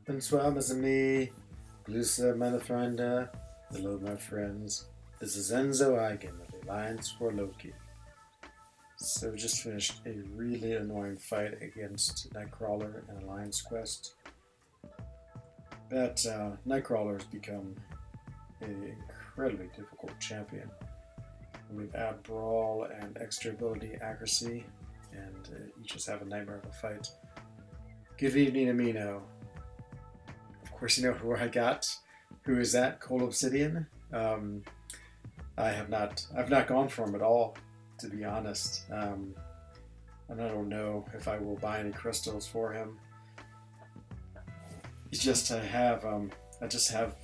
Bonsoir, mes amis. Glusa, meine Freunde. Hello, my friends. This is Enzo Eigen of the Alliance for Loki. So, we just finished a really annoying fight against Nightcrawler in Alliance Quest. That Nightcrawler has become an incredibly difficult champion. With add brawl and extra ability accuracy, and you just have a nightmare of a fight. Good evening, Amino. Of course, you know who I got. Who is that? Cold Obsidian. I've not gone for him at all, to be honest. And I don't know if I will buy any crystals for him. It's just I just have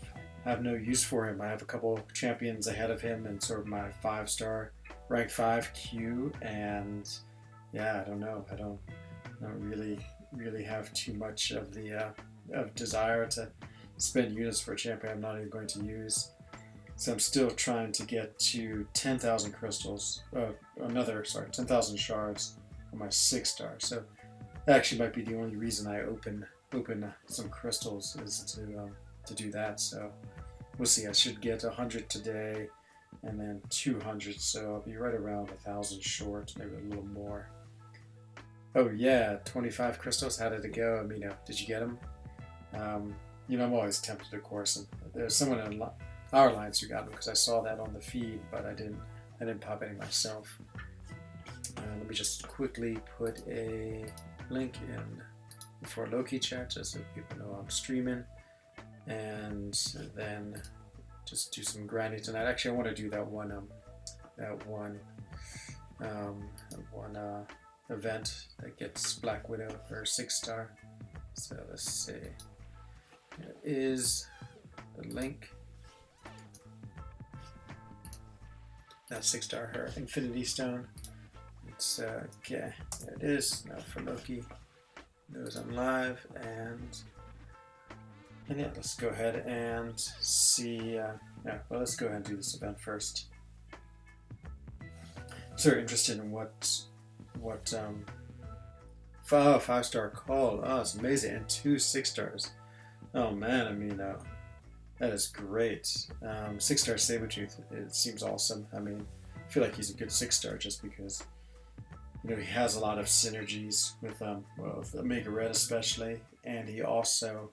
no use for him. I have a couple champions ahead of him in sort of my 5-star rank 5 queue, and yeah, I don't know. I don't really have too much of the of desire to spend units for a champion I'm not even going to use. So I'm still trying to get to 10,000 crystals. 10,000 shards on my 6-star. So that actually might be the only reason I open some crystals is to do that. So we'll see. I should get 100 today, and then 200. So I'll be right around 1,000 short, maybe a little more. Oh yeah, 25 crystals. How did it go? Amino, did you get them? I'm always tempted, of course, and there's someone in our alliance who got them because I saw that on the feed, but I didn't pop any myself. Let me just quickly put a link in for Loki chat just so people know I'm streaming, and then just do some grinding tonight. Actually, I want to do that one event that gets Black Widow for 6-star. So let's see. Here is the link. That 6-star her Infinity Stone. It's okay. There it is. Now for Loki. Knows I'm live, and yeah, let's go ahead and see. Let's go ahead and do this event first. So interested in what 5-star call. Oh, it's amazing, and 2 6-stars. Oh man, I mean, that is great. 6-star Sabretooth, it seems awesome. I mean, I feel like he's a good 6-star just because, he has a lot of synergies with Omega Red especially, and he also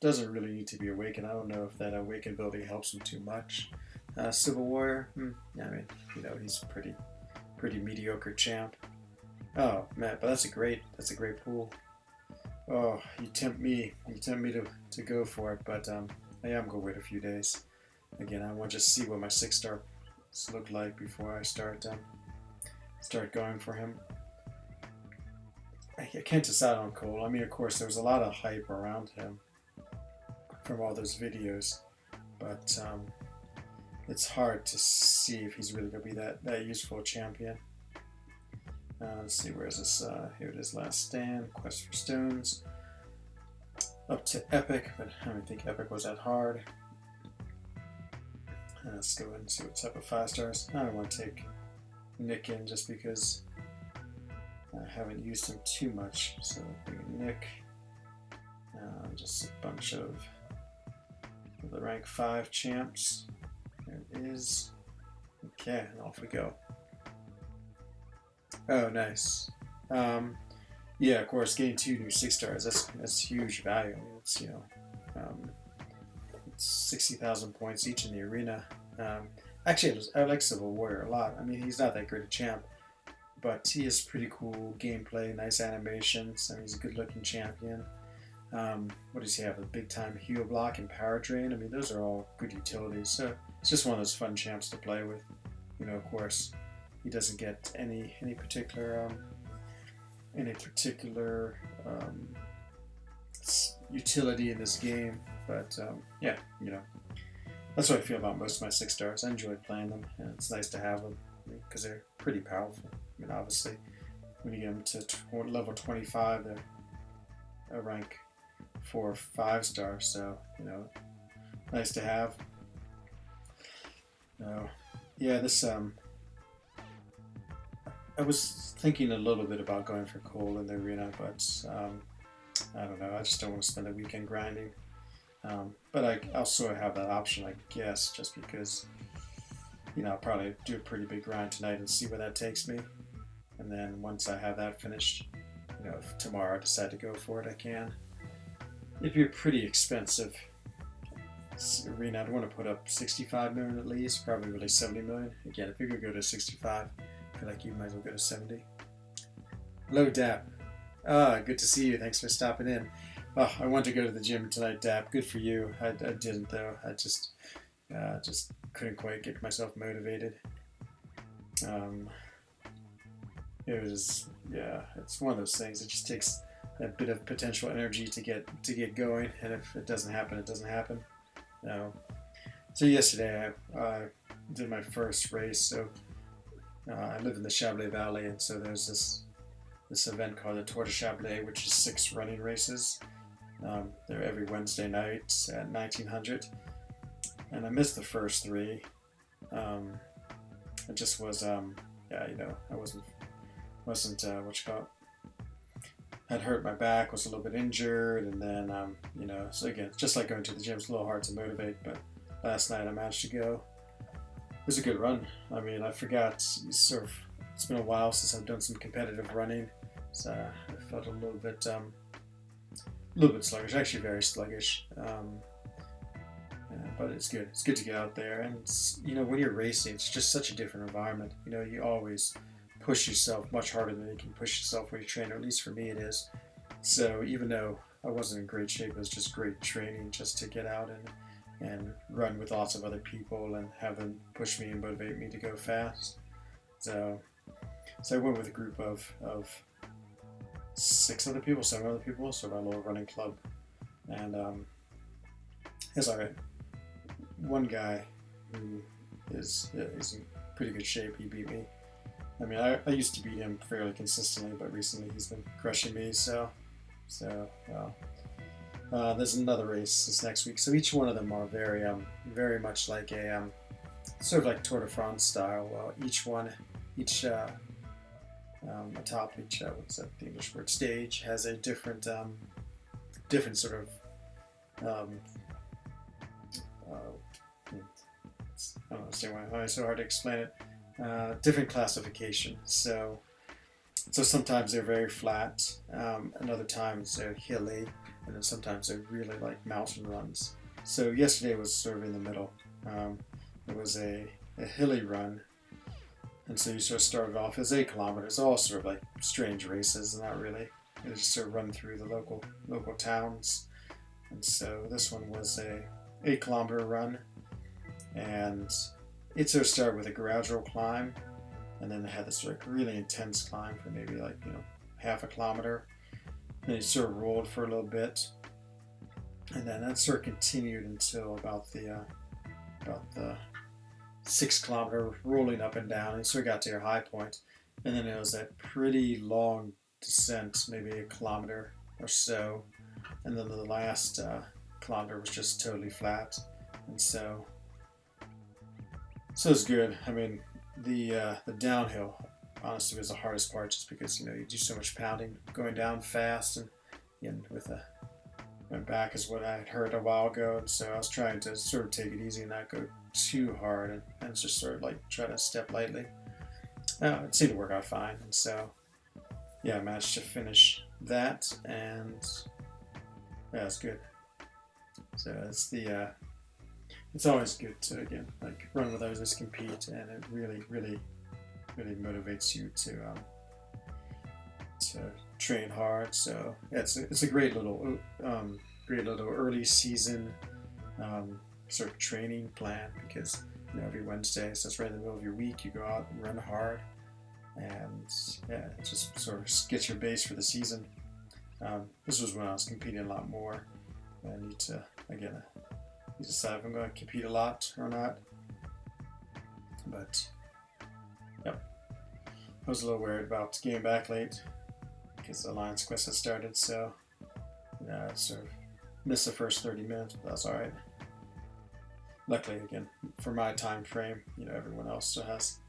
doesn't really need to be awakened. I don't know if that awaken ability helps him too much. Civil Warrior, I mean, he's pretty mediocre champ. Oh man, but that's a great pool. Oh, you tempt me to go for it, but I am gonna wait a few days. Again, I want to just see what my 6-stars look like before I start going for him. I can't decide on Cole. I mean, of course, there was a lot of hype around him from all those videos, but it's hard to see if he's really gonna be that useful champion. Let's see, where is this? Here it is, Last Stand, Quest for Stones. Up to Epic, but I don't think Epic was that hard. Let's go ahead and see what type of 5-stars. I don't want to take Nick in just because I haven't used him too much. So Nick, just a bunch of the rank 5 champs. There it is. Okay, and off we go. Oh, nice. Yeah, of course, getting 2 new 6-stars, that's huge value. I mean, it's, it's 60,000 points each in the arena. Actually, I like Civil Warrior a lot. I mean, he's not that great a champ, but he has pretty cool gameplay, nice animations, and he's a good-looking champion. What does he have? A big-time heal block and power drain. I mean, those are all good utilities, so it's just one of those fun champs to play with. Of course, he doesn't get any particular utility in this game, but yeah, that's what I feel about most of my 6-stars. I enjoy playing them, and it's nice to have them because they're pretty powerful. I mean, obviously, when you get them to level 25, they're a rank 4 or 5-star, so nice to have. Yeah, this I was thinking a little bit about going for Cole in the arena, but I don't know. I just don't want to spend the weekend grinding. But I'll sort of have that option, I guess, just because, I'll probably do a pretty big grind tonight and see where that takes me. And then once I have that finished, if tomorrow I decide to go for it, I can. It'd be a pretty expensive arena. I'd want to put up 65 million at least, probably really 70 million. Again, if you could go to 65, I feel like you might as well go to 70. Hello, Dap. Good to see you. Thanks for stopping in. Oh, I wanted to go to the gym tonight, Dap. Good for you. I didn't, though. I just couldn't quite get myself motivated. It was, it's one of those things. It just takes a bit of potential energy to get going, and if it doesn't happen, it doesn't happen. So yesterday I did my first race. So I live in the Chablais Valley, and so there's this event called the Tour de Chablais, which is 6 running races. They're every Wednesday night at 1900, and I missed the first 3. It just was I wasn't what you call it. Had hurt my back, was a little bit injured, and then so again, just like going to the gym, it's a little hard to motivate. But last night I managed to go. It was a good run. I mean, I forgot it's been a while since I've done some competitive running, so I felt a little bit sluggish, actually very sluggish. But it's good. It's good to get out there, and when you're racing, it's just such a different environment. You always push yourself much harder than you can push yourself when you train, or at least for me it is. So even though I wasn't in great shape, it was just great training just to get out and run with lots of other people and have them push me and motivate me to go fast. So I went with a group of 7 other people, so my little running club. And it's alright. One guy who is in pretty good shape, he beat me. I mean, I used to beat him fairly consistently, but recently he's been crushing me. So there's another race this next week. So each one of them are very much like a sort of like Tour de France style. Well, atop each what's that, the English word, stage, has a different sort of I don't understand why it's so hard to explain it. Different classification. So sometimes they're very flat, and other times they're hilly, and then sometimes they're really like mountain runs. So yesterday was sort of in the middle. It was a hilly run, and so you sort of started off as 8 kilometers, all sort of like strange races, not really. You just sort of run through the local towns, and so this one was a 8-kilometer run, and it sort of started with a gradual climb, and then it had this like really intense climb for maybe like half a kilometer. Then it sort of rolled for a little bit, and then that sort of continued until about the 6-kilometer rolling up and down, and sort of got to your high point, and then it was that pretty long descent, maybe a kilometer or so, and then the last kilometer was just totally flat, and so it's good. I mean, the downhill honestly was the hardest part, just because you do so much pounding going down fast, and with my back is what I had hurt a while ago, and so I was trying to sort of take it easy and not go too hard, and just sort of like try to step lightly. It seemed to work out fine, and so I managed to finish that, and it's good. So it's always good to again like run with others, compete, and it really motivates you to train hard. So it's a great little early season sort of training plan, because every Wednesday, so it's right in the middle of your week, you go out and run hard, and it just sort of gets your base for the season. This was when I was competing a lot more. I need to decide if I'm going to compete a lot or not. But I was a little worried about getting back late because the Lions Quest had started, so I sort of missed the first 30 minutes, but that's alright. Luckily, again, for my time frame, everyone else still has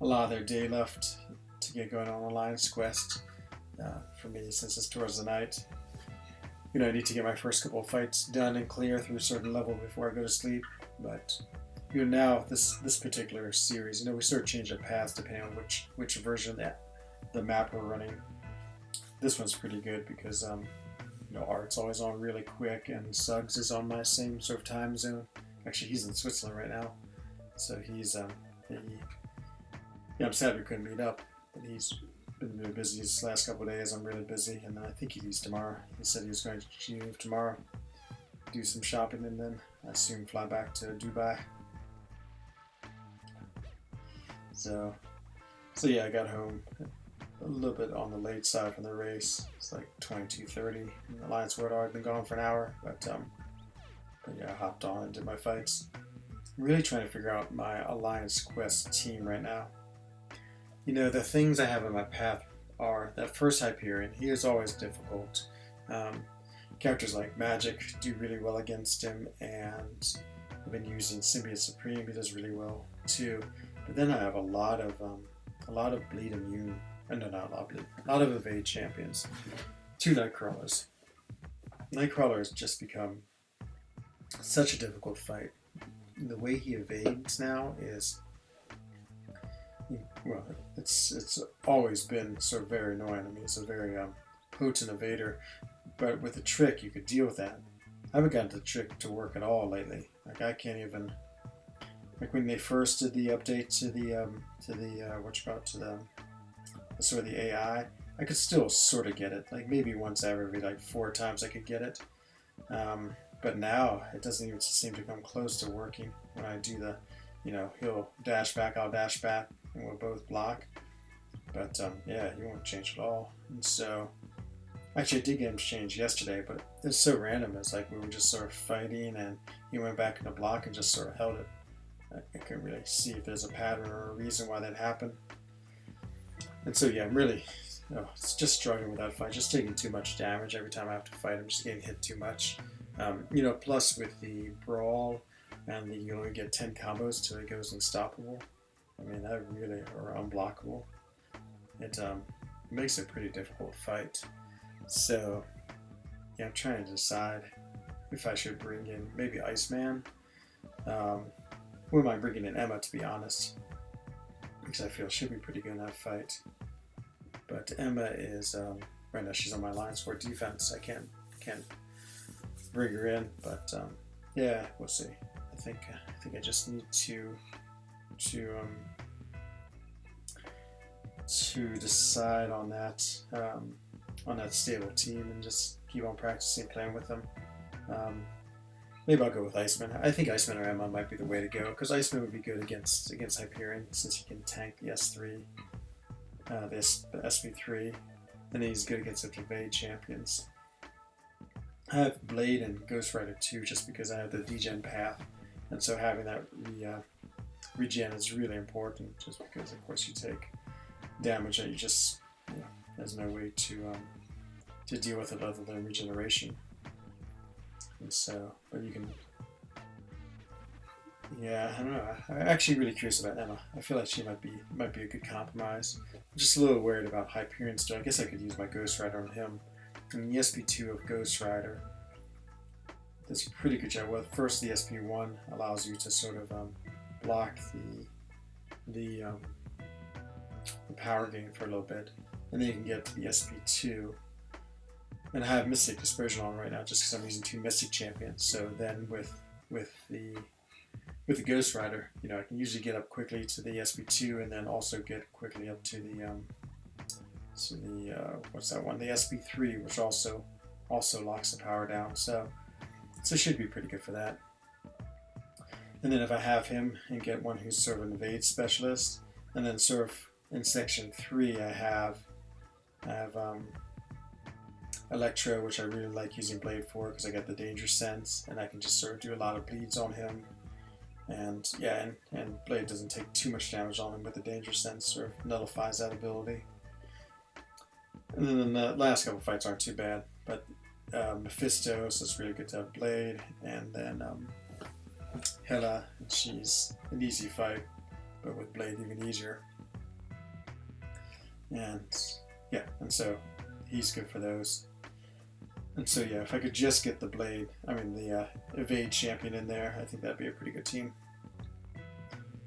a lot of their day left to get going on the Lions Quest. For me, since it's towards the night, I need to get my first couple of fights done and clear through a certain level before I go to sleep. But now this particular series, we sort of change our paths depending on which version that the map we're running. This one's pretty good because Art's always on really quick, and Suggs is on my same sort of time zone. Actually, he's in Switzerland right now, so he's I'm sad we couldn't meet up, but he's been really busy these last couple of days. I'm really busy, and I think he leaves tomorrow. He said he was going to Geneva tomorrow, do some shopping, and then I assume fly back to Dubai. So yeah, I got home a little bit on the late side from the race. It's like 22:30. The Alliance World had been gone for an hour, but yeah, I hopped on and did my fights. I'm really trying to figure out my Alliance Quest team right now. The things I have in my path are that first Hyperion. He is always difficult. Characters like Magic do really well against him, and I've been using Symbiote Supreme. He does really well too. But then I have a lot of bleed immune. No, not a lot of bleed. A lot of evade champions. 2 Nightcrawlers. Nightcrawler has just become such a difficult fight. The way he evades now is, well, it's always been sort of very annoying. I mean, he's a very potent evader, but with the trick you could deal with that. I haven't gotten the trick to work at all lately. Like, I can't even, like when they first did the update to the sort of the AI, I could still sort of get it. Like maybe once every like 4 times I could get it. But now it doesn't even seem to come close to working. When I do the, he'll dash back, I'll dash back, and we'll both block. But yeah, he won't change at all. And so, actually I did get him changed yesterday, but it's so random. It's like we were just sort of fighting, and he went back into block and just sort of held it. I couldn't really see if there's a pattern or a reason why that happened. And so yeah, I'm really, it's just struggling with that fight. Just taking too much damage every time I have to fight. I'm just getting hit too much. Plus with the brawl and you only get 10 combos till it goes unstoppable. I mean, that really, or unblockable. It makes it a pretty difficult fight. So yeah, I'm trying to decide if I should bring in maybe Iceman. Or am I bringing in Emma, to be honest? Because I feel she'll be pretty good in that fight. But Emma is right now she's on my lines for defense. I can't bring her in, but yeah, we'll see. I think I just need to decide on that stable team and just keep on practicing playing with them. Maybe I'll go with Iceman. I think Iceman or Emma might be the way to go, because Iceman would be good against Hyperion, since he can tank the S3, the SV3, and he's good against the evade champions. I have Blade and Ghost Rider too, just because I have the degen path, and so having that regen is really important, just because of course you take damage that you just, there's no way to deal with it other than regeneration. And so, but you can, yeah, I don't know. I'm actually really curious about Emma. I feel like she might be a good compromise. I'm just a little worried about Hyperion still. I guess I could use my Ghost Rider on him. And the SP2 of Ghost Rider does a pretty good job. Well, first the SP1 allows you to sort of block the power gain for a little bit, and then you can get to the SP2. And I have Mystic Dispersion on right now just because I'm using 2 Mystic champions. So then with the Ghost Rider, I can usually get up quickly to the SP2 and then also get quickly up to the what's that one? The SP3, which also locks the power down. So it should be pretty good for that. And then if I have him and get one who's sort of an evade specialist, and then sort of in section 3 I have Electro, which I really like using Blade for because I get the danger sense and I can just sort of do a lot of bleeds on him. And yeah, and Blade doesn't take too much damage on him, but the danger sense sort of nullifies that ability. And then the last couple fights aren't too bad, but Mephisto, so it's really good to have Blade, and then Hela, she's an easy fight, but with Blade even easier. And yeah, and so he's good for those. And so yeah, if I could just get the Blade, I mean the Evade champion in there, I think that'd be a pretty good team.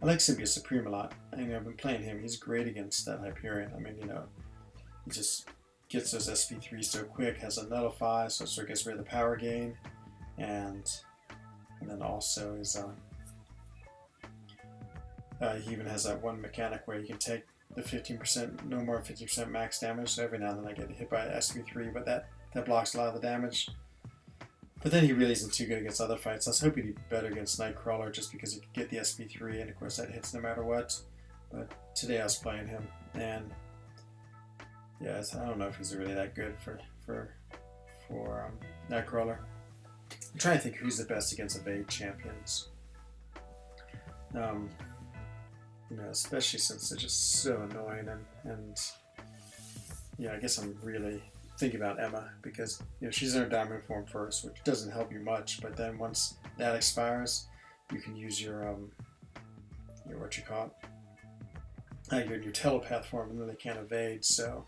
I like Symbiote Supreme a lot. I mean, I've been playing him. He's great against that Hyperion. I mean, you know, he just gets those SP3 so quick, has a nullify, so it sort of gets rid of the power gain, and then also is he even has that one mechanic where you can take the 15%, no more than 50% max damage. So every now and then I get hit by SP3, but that blocks a lot of the damage. But then he really isn't too good against other fights. I was hoping he'd be better against Nightcrawler just because he could get the SP3, and of course that hits no matter what. But today I was playing him, and yeah, I don't know if he's really that good for Nightcrawler. I'm trying to think who's the best against Evade champions. You know, especially since they're just so annoying, and yeah, I guess I'm really thinking about Emma because, you know, she's in her diamond form first, which doesn't help you much. But then once that expires, you can use your what you call it, your telepath form, and then they can't evade. So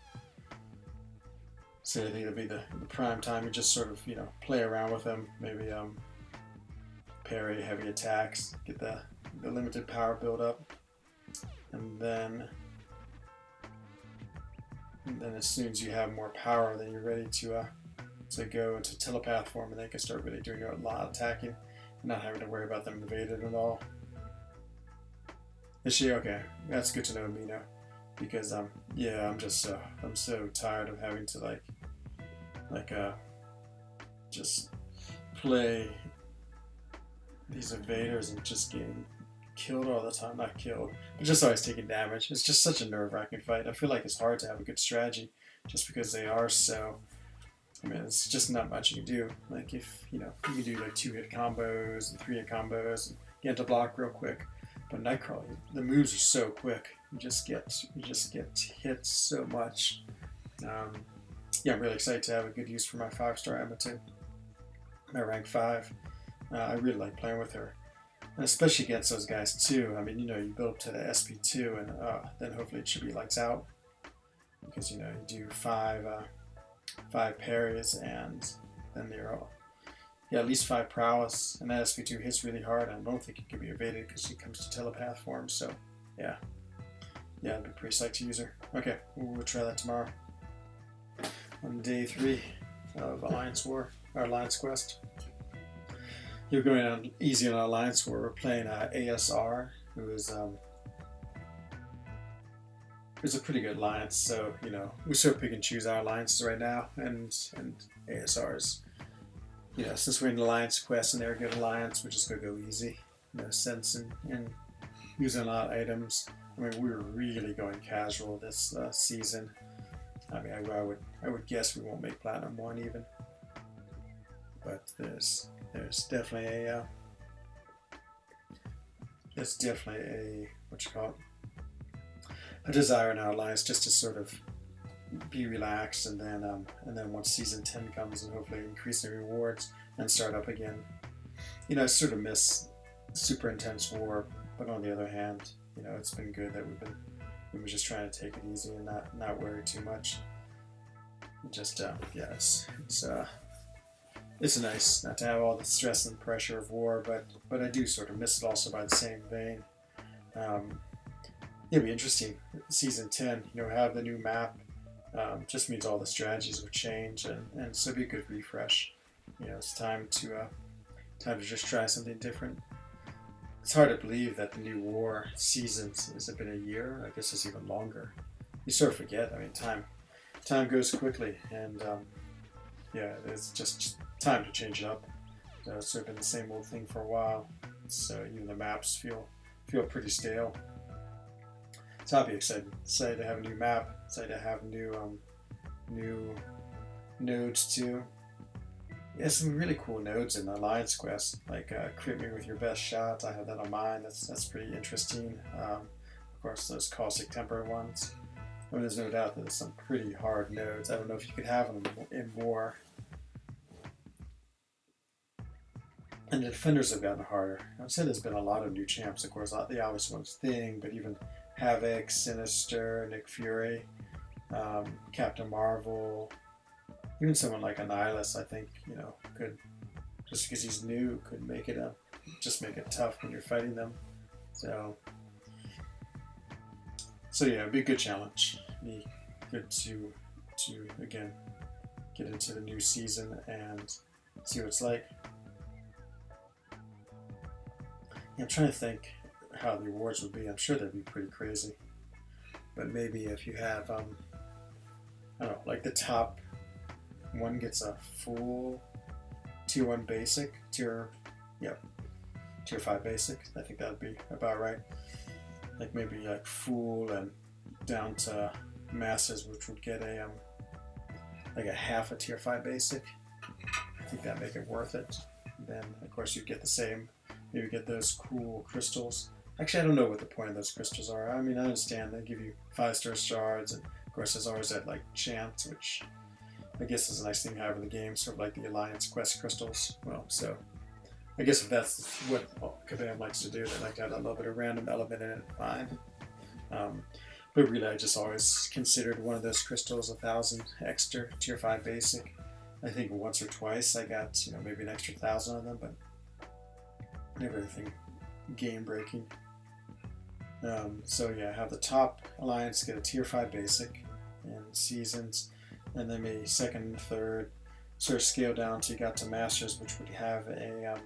I think it'll be the prime time to just sort of, you know, play around with them. Maybe parry heavy attacks, get the limited power build up. And then as soon as you have more power, then you're ready to go into telepath form, and they can start really doing a lot of attacking and not having to worry about them invaded at all. Is she okay? That's good to know, Mina, because yeah, I'm so tired of having to just play these invaders and just getting killed all the time. Not killed, but just always taking damage. It's just such a nerve-wracking fight. I feel like it's hard to have a good strategy just because they are so, I mean, it's just not much you can do. Like, if, you know, you can do like 2-hit combos and 3-hit combos and get to block real quick. But Nightcrawler, the moves are so quick. You just get hit so much. Yeah, I'm really excited to have a good use for my 5-star Emma too. My rank 5. I really like playing with her. And especially against those guys too. I mean, you know, you build up to the SP2, and then hopefully it should be lights out. Because, you know, you do 5 parries, and then they're all, yeah, at least 5 prowess. And that SP2 hits really hard. I don't think it can be evaded because she comes to telepath form. So, yeah. Yeah, I'd be pretty psyched to use her. Okay, we'll try that tomorrow. On day 3 of Alliance War, our Alliance Quest. You're going on easy on Alliance War. We're playing ASR, who is a pretty good alliance. So, you know, we sort of pick and choose our alliances right now, and ASR's, you know, since we're in the Alliance Quest and they're a good alliance, we're just gonna go easy. No sense in using a lot of items. I mean, we were really going casual this season. I mean, I would guess we won't make Platinum 1 even. But there's definitely a what you call it, a desire in our alliance just to sort of be relaxed, and then once season 10 comes, and hopefully increase the rewards and start up again. You know, I sort of miss super intense war, but on the other hand, you know, it's been good that we were just trying to take it easy and not worry too much. Just yeah, it's nice not to have all the stress and pressure of war, but I do sort of miss it also by the same vein. It'll be interesting. Season 10, you know, have the new map. Just means all the strategies will change, and so it'll be a good refresh. You know, it's time to just try something different. It's hard to believe that the new war seasons has been a year. I guess it's even longer. You sort of forget. I mean, time goes quickly, and yeah, it's just time to change it up. It's sort of been the same old thing for a while, so even the maps feel pretty stale. So I'll be excited to have a new map, excited to have new nodes too. Yeah, some really cool nodes in Alliance Quest, like crit me with your best shot. I have that on mine. That's pretty interesting. Of course, those caustic temper ones. I mean, there's no doubt that there's some pretty hard nodes. I don't know if you could have them in war. And the defenders have gotten harder. I've said there's been a lot of new champs. Of course, the obvious one's Thing, but even Havoc, Sinister, Nick Fury, Captain Marvel. Even someone like an Nihilus, I think, could, just because he's new, could make it just make it tough when you're fighting them. So yeah, it'd be a good challenge. It'd be good to again get into the new season and see what it's like. I'm trying to think how the awards would be. I'm sure they'd be pretty crazy. But maybe if you have, I don't know, like the top one gets a full tier 1 basic, tier 5 basic. I think that would be about right. Like maybe like full and down to masses, which would get a like a half a tier 5 basic. I think that'd make it worth it. Then of course you'd get the same. Maybe get those cool crystals. Actually, I don't know what the point of those crystals are. I mean, I understand they give you 5-star shards, and of course there's always that like chant, which I guess is a nice thing to have in the game, sort of like the Alliance Quest crystals. Well, so I guess if that's what Kabam likes to do, they like to have a little bit of random element in it, fine. But really, I just always considered one of those crystals 1,000 extra tier 5 basic. I think once or twice I got maybe an extra 1,000 of them, but never anything game breaking. So yeah, have the top alliance get a tier 5 basic and seasons, and then maybe second and third sort of scale down till you got to masters, which would have a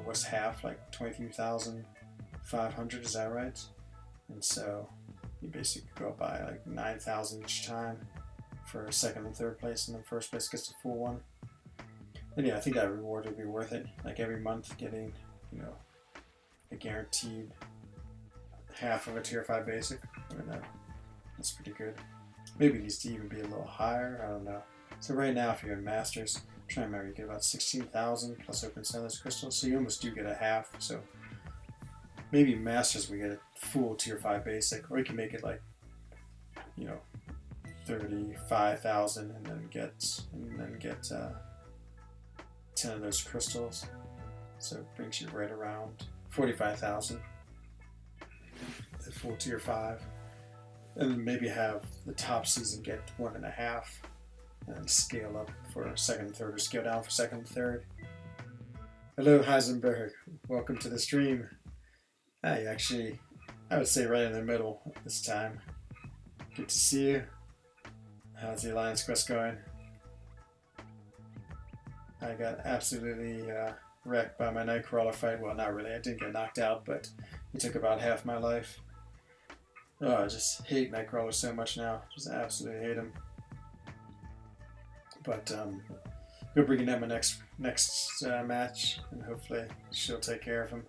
was half, like 23,500, is that right? And so you basically go by like 9,000 each time for second and third place, and then first place gets the full one. And yeah, I think that reward would be worth it. Like every month getting, a guaranteed half of a tier 5 basic. I mean, that's pretty good. Maybe it needs to even be a little higher. I don't know. So right now, if you're in Masters, I'm trying to remember, you get about 16,000 plus open sellers crystals. So you almost do get a half. So maybe Masters we get a full tier 5 basic, or you can make it like, 35,000 and then get 10 of those crystals. So it brings you right around 45,000 at full tier 5. And then maybe have the top season get 1.5 and scale up for second and third, or scale down for second and third. Hello Heisenberg, welcome to the stream. I would say right in the middle this time. Good to see you. How's the Alliance Quest going? I got absolutely wrecked by my Nightcrawler fight. Well, not really. I didn't get knocked out, but it took about half my life. Oh, I just hate Nightcrawler so much now. Just absolutely hate him. But we're bringing him a next match, and hopefully she'll take care of him.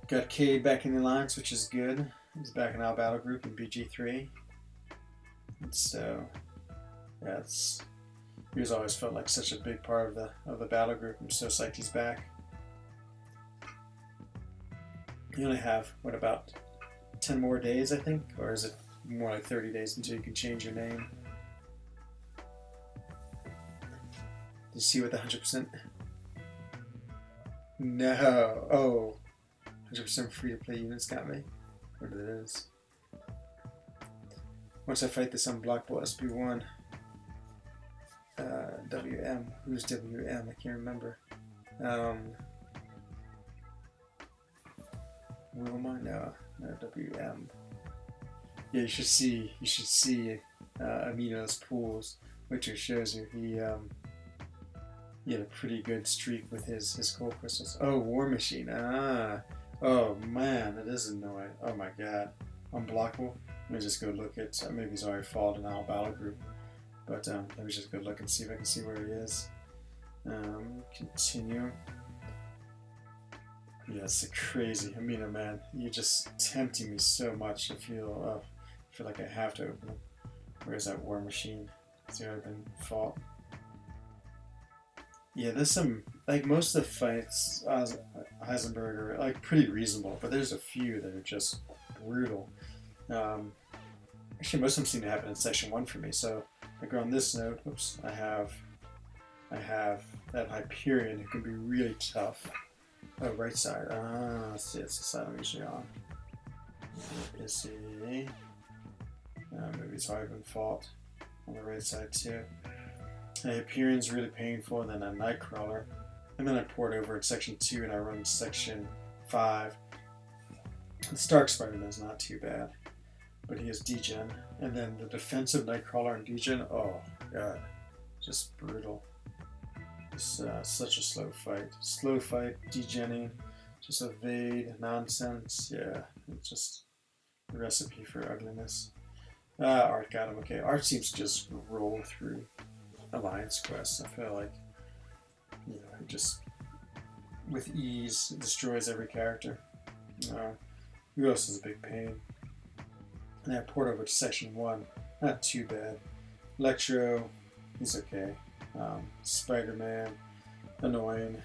Got Cade back in the Alliance, which is good. He's back in our battle group in BG3. And so, yeah, he was always felt like such a big part of the battle group. I'm so psyched he's back. You only have, about 10 more days, I think? Or is it more like 30 days until you can change your name? Did you see what the 100%? No! Oh! 100% free-to-play units got me. What it is. Once I fight this unblockable SB1, WM. Who's WM? I can't remember. Wilma? No, WM. Yeah, you should see Amino's pools, which just shows you he had a pretty good streak with his cold crystals. Oh, War Machine. Oh man, that is annoying. Oh my god. Unblockable. Let me just go look at, maybe he's already fallen in our battle group. But let me just go look and see if I can see where he is. Continue. Yeah, it's crazy. Amino, man, you're just tempting me so much. I feel like I have to open him. Where's that War Machine? Has he already been fought? Yeah, there's some, like most of the fights, Heisenberg are like pretty reasonable, but there's a few that are just brutal. Actually, most of them seem to happen in Section 1 for me, so like on this note, oops, I have that Hyperion who can be really tough. Oh, right side. Let's see, it's the side I'm usually on. Is he? Maybe That's how I've been fought on the right side too. Hyperion's really painful, and then a Nightcrawler. And then I port over at section 2 and I run section 5. The Stark Spider-Man is not too bad, but he is degen. And then the defensive Nightcrawler and degen, oh god, just brutal. It's such a slow fight. Slow fight, degenning, just evade, nonsense. Yeah, it's just a recipe for ugliness. Art got him. Okay, Art seems to just roll through Alliance quests. I feel like, you know, he just, with ease, destroys every character. Who else is a big pain? And I port over to section 1. Not too bad. Electro, he's okay. Spider-Man, annoying.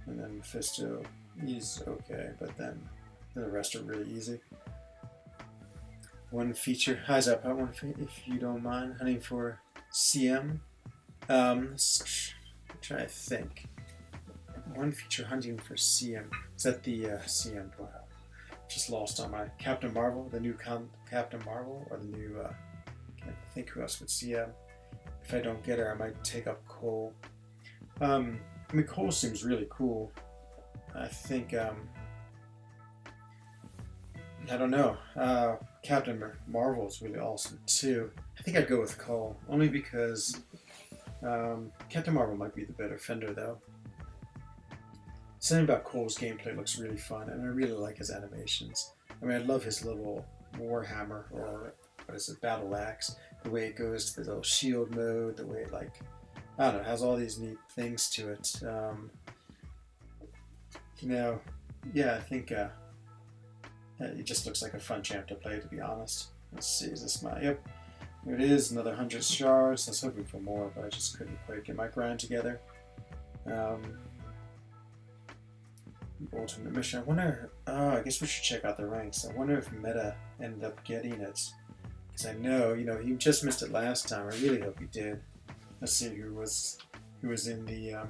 And then Mephisto, he's okay. But then the rest are really easy. One feature, highs up, if you don't mind, hunting for CM. Let's try to think. One feature hunting for CM. Is that the CM? Wow. Just lost on my Captain Marvel, the new Captain Marvel, or the new, can't think who else would CM. If I don't get her, I might take up Cole. I mean, Cole seems really cool. I think, I don't know. Captain Marvel is really awesome too. I think I'd go with Cole, only because Captain Marvel might be the better fender though. Something about Cole's gameplay looks really fun, and I really like his animations. I mean, I love his little Warhammer, or what is it, Battle Axe, the way it goes to the little shield mode, the way it, like, I don't know, has all these neat things to it. You know, yeah, I think it just looks like a fun champ to play, to be honest. Let's see, is this my, yep, here it is, another 100 shards. I was hoping for more, but I just couldn't quite get my grind together. Ultimate mission. I wonder, I guess we should check out the ranks. I wonder if Meta ended up getting it. Because I know, you know, he just missed it last time. I really hope he did. Let's see who was in the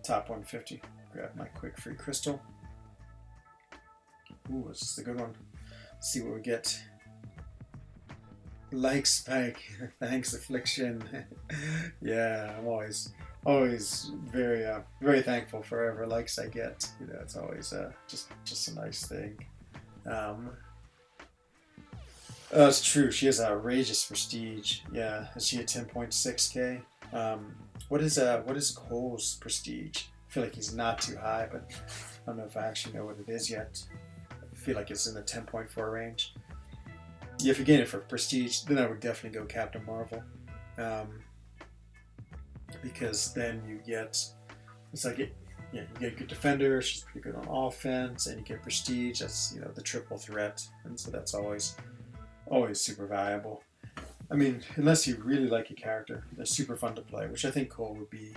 top 150. Grab my quick free crystal. Ooh, this is the good one. Let's see what we get. Like Spike. Thanks, Affliction. Yeah, I'm always very thankful for every likes I get. You know, it's always just a nice thing. It's true. She has outrageous prestige. Yeah, is she at 10.6k? What is Cole's prestige? I feel like he's not too high, but I don't know if I actually know what it is yet. I feel like it's in the 10.4 range. Yeah, if you're getting it for prestige, then I would definitely go Captain Marvel. Because then you get, it's like, you get a good defender, she's pretty good on offense, and you get prestige. That's, you know, the triple threat, and so that's always super valuable. I mean, unless you really like a character, they're super fun to play, which I think Cole would be.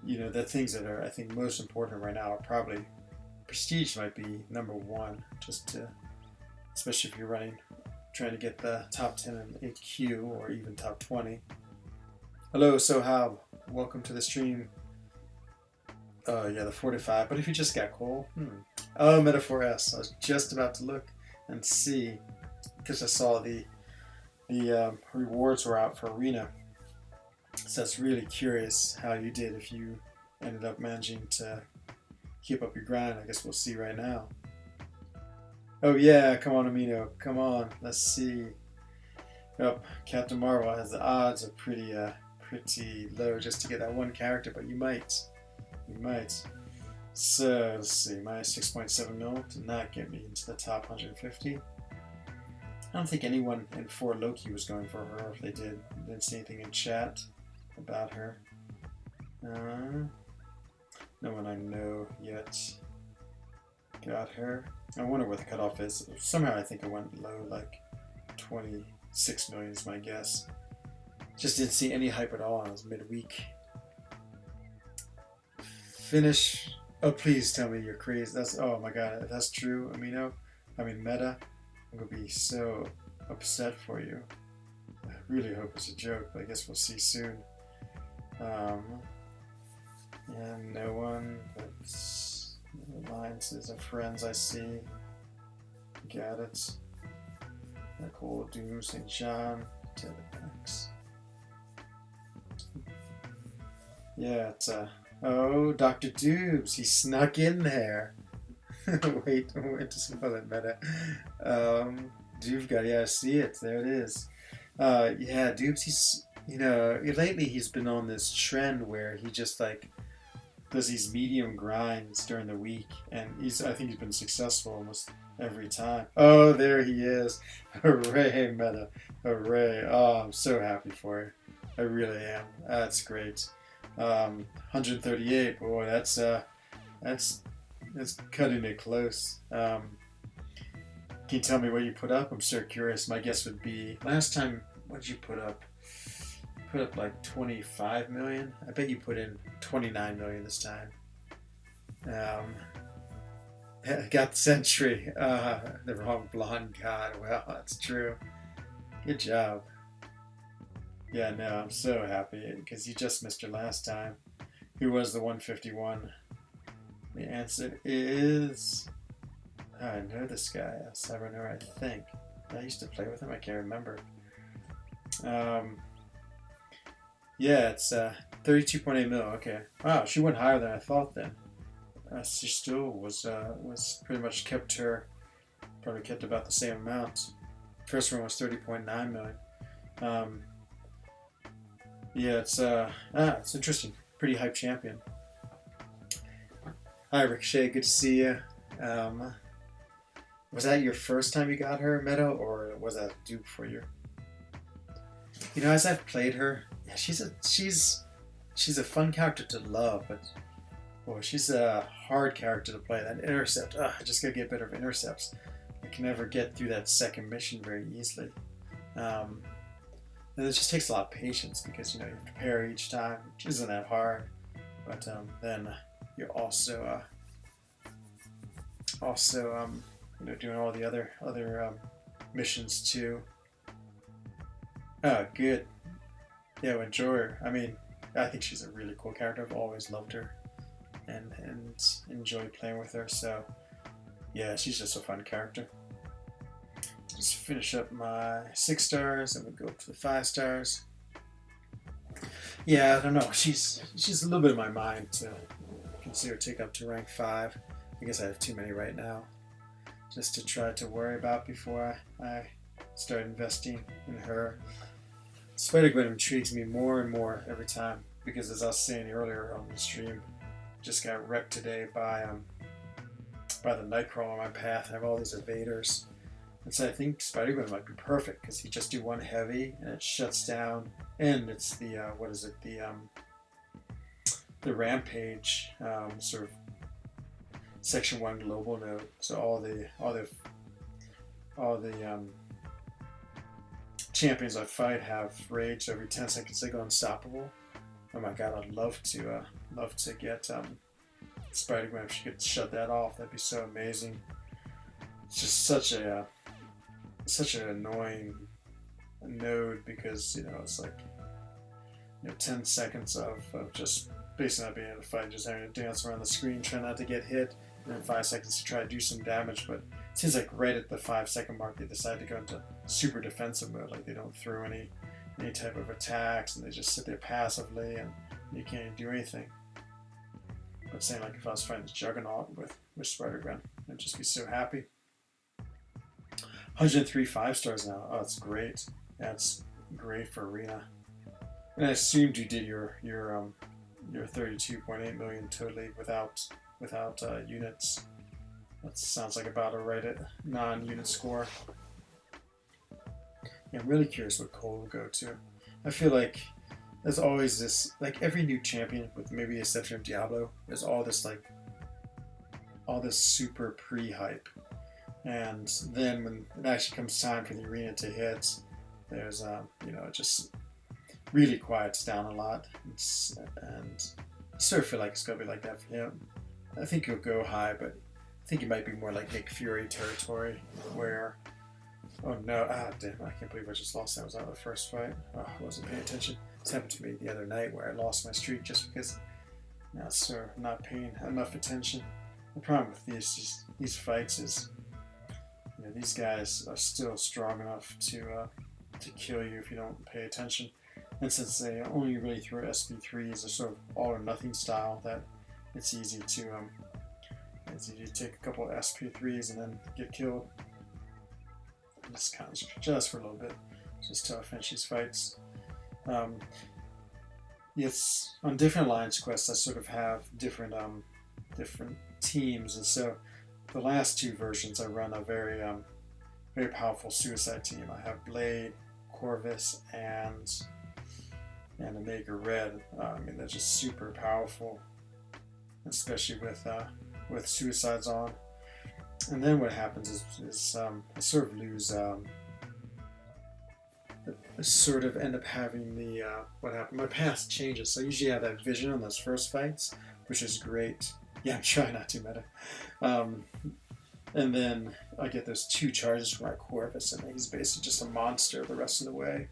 You know, the things that are, I think, most important right now are probably prestige might be number one, just to, especially if you're trying to get the top 10 in AQ or even top 20. Hello, Sohab. Welcome to the stream. Yeah, the 45. But if you just got Cole, oh, Metaphor S. I was just about to look and see, because I saw the rewards were out for Arena. So that's really curious how you did if you ended up managing to keep up your grind. I guess we'll see right now. Oh yeah, come on, Amino. Come on. Let's see. Yep, Captain Marvel has the odds are pretty low just to get that one character, but you might. So let's see, minus 6.7 mil did not get me into the top 150. I don't think anyone in 4 Loki was going for her. If they did, I didn't see anything in chat about her. No one I know yet got her. I wonder what the cutoff is. Somehow I think it went low, like 26 million is my guess. Just didn't see any hype at all. It was midweek. Finish. Oh, please tell me you're crazy. That's, oh my god, if that's true, Amino. I mean, Meta. I'm gonna be so upset for you. I really hope it's a joke, but I guess we'll see soon. Yeah, no one. That's alliances of friends I see. Got it. Yeah, cool. Cole, Doom, St. John, Taylor Banks. Yeah, it's oh, Dr. Doobs, he snuck in there. wait to spell it better. Doob got, yeah, see it, there it is. Yeah, Doobs, he's, lately he's been on this trend where he just like does these medium grinds during the week, and I think he's been successful almost every time. Oh, there he is. Hooray, Meta. Hooray. Oh, I'm so happy for you. I really am. That's great. 138. Boy, that's cutting it close. Can you tell me what you put up? I'm so curious. My guess would be last time. What did you put up? Put up like 25 million. I bet you put in 29 million this time. Got the century. The wrong blonde god. Well, that's true. Good job. Yeah, no, I'm so happy because you just missed her last time. Who was the 151? The answer is... I know this guy, Cyberner, I think. I used to play with him, I can't remember. Yeah, it's 32.8 mil, okay. Wow, she went higher than I thought then. She still was pretty much probably kept about the same amount. First one was 30.9 million. Yeah, it's interesting. Pretty hype champion. Hi, Ricochet. Good to see you. Was that your first time you got her, Meadow, or was that a dupe for you? As I've played her, yeah, she's a fun character to love, but boy, she's a hard character to play. That intercept, I just gotta get better of intercepts. I can never get through that second mission very easily. And it just takes a lot of patience because you have to prepare each time, which isn't that hard. But then you're also doing all the other missions too. Oh, good. Yeah, enjoy her. I mean, I think she's a really cool character. I've always loved her and enjoyed playing with her. So yeah, she's just a fun character. Just finish up my 6 stars and we'll go up to the 5 stars. Yeah, I don't know. She's a little bit in my mind to consider take up to rank 5. I guess I have too many right now, just to try to worry about before I start investing in her. Spider-Gwen intrigues me more and more every time because, as I was saying earlier on the stream, just got wrecked today by the Nightcrawler on my path. I have all these evaders. And so I think Spider-Gwen might be perfect because you just do one heavy and it shuts down. And it's the the Rampage sort of Section 1 global node. So all the champions I fight have rage. So every 10 seconds they go unstoppable. Oh my god, I'd love to get Spider-Gwen if she could shut that off. That'd be so amazing. It's just such an annoying node because it's like 10 seconds of just basically not being able to fight, just having to dance around the screen, try not to get hit, and then 5 seconds to try to do some damage. But it seems like right at the 5-second mark they decide to go into super defensive mode, like they don't throw any type of attacks and they just sit there passively and you can't do anything. But saying like if I was fighting the Juggernaut with Spider-Gwen, I'd just be so happy. 103 5 stars now. Oh, that's great. That's great for Arena. And I assumed you did your 32.8 million totally without units. That sounds like about a right at non-unit score. Yeah, I'm really curious what Cole will go to. I feel like there's always this, like every new champion, with maybe the exception of Diablo, there's all this super pre-hype. And then when it actually comes time for the arena to hit, there's it just really quiets down a lot. And I sort of feel like it's going to be like that for him. I think he'll go high, but I think he might be more like Nick Fury territory, where, oh no, damn, I can't believe I just lost that. Was that the first fight? Oh, I wasn't paying attention. This happened to me the other night where I lost my streak just because I was sort of not paying enough attention. The problem with these fights is, these guys are still strong enough to kill you if you don't pay attention. And since they only really throw SP3s, a sort of all or nothing style, that it's easy to take a couple of SP3s and then get killed. Just kind of just for a little bit, just to finish these fights. It's on different Alliance quests. I sort of have different teams, and so the last two versions I run a very powerful suicide team. I have Blade, Corvus, and Omega Red. I mean, they're just super powerful, especially with suicides on. And then what happens is I sort of lose. I sort of end up having the what happened. My path changes, so I usually have that vision on those first fights, which is great. Yeah, I'm trying not to meta. And then I get those two charges from my Corvus, and he's basically just a monster the rest of the way.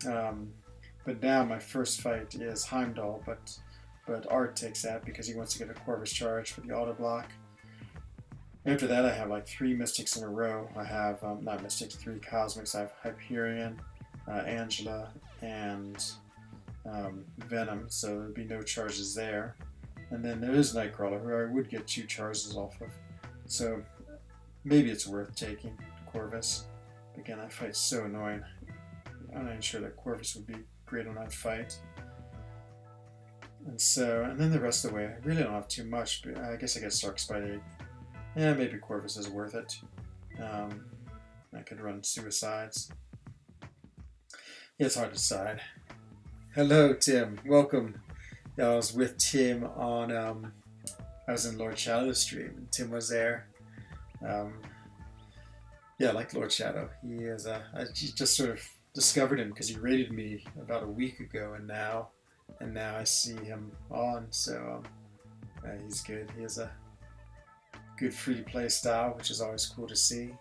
But now my first fight is Heimdall, but Art takes that because he wants to get a Corvus charge for the auto block. After that, I have like 3 Mystics in a row. I have, not Mystics, 3 Cosmics. I have Hyperion, Angela, and Venom, so there'll be no charges there. And then there is Nightcrawler, who I would get 2 charges off of. So maybe it's worth taking Corvus. Again, that fight's so annoying. I'm not even sure that Corvus would be great on that fight. And then the rest of the way, I really don't have too much, but I guess I get Stark Spidey. Yeah, maybe Corvus is worth it. I could run Suicides. Yeah, it's hard to decide. Hello, Tim. Welcome. Yeah, I was with Tim on, I was in Lord Shadow's stream, and Tim was there. Yeah, I like Lord Shadow. He is, I just sort of discovered him because he raided me about a week ago, and now I see him on, so he's good. He has a good free-to-play style, which is always cool to see.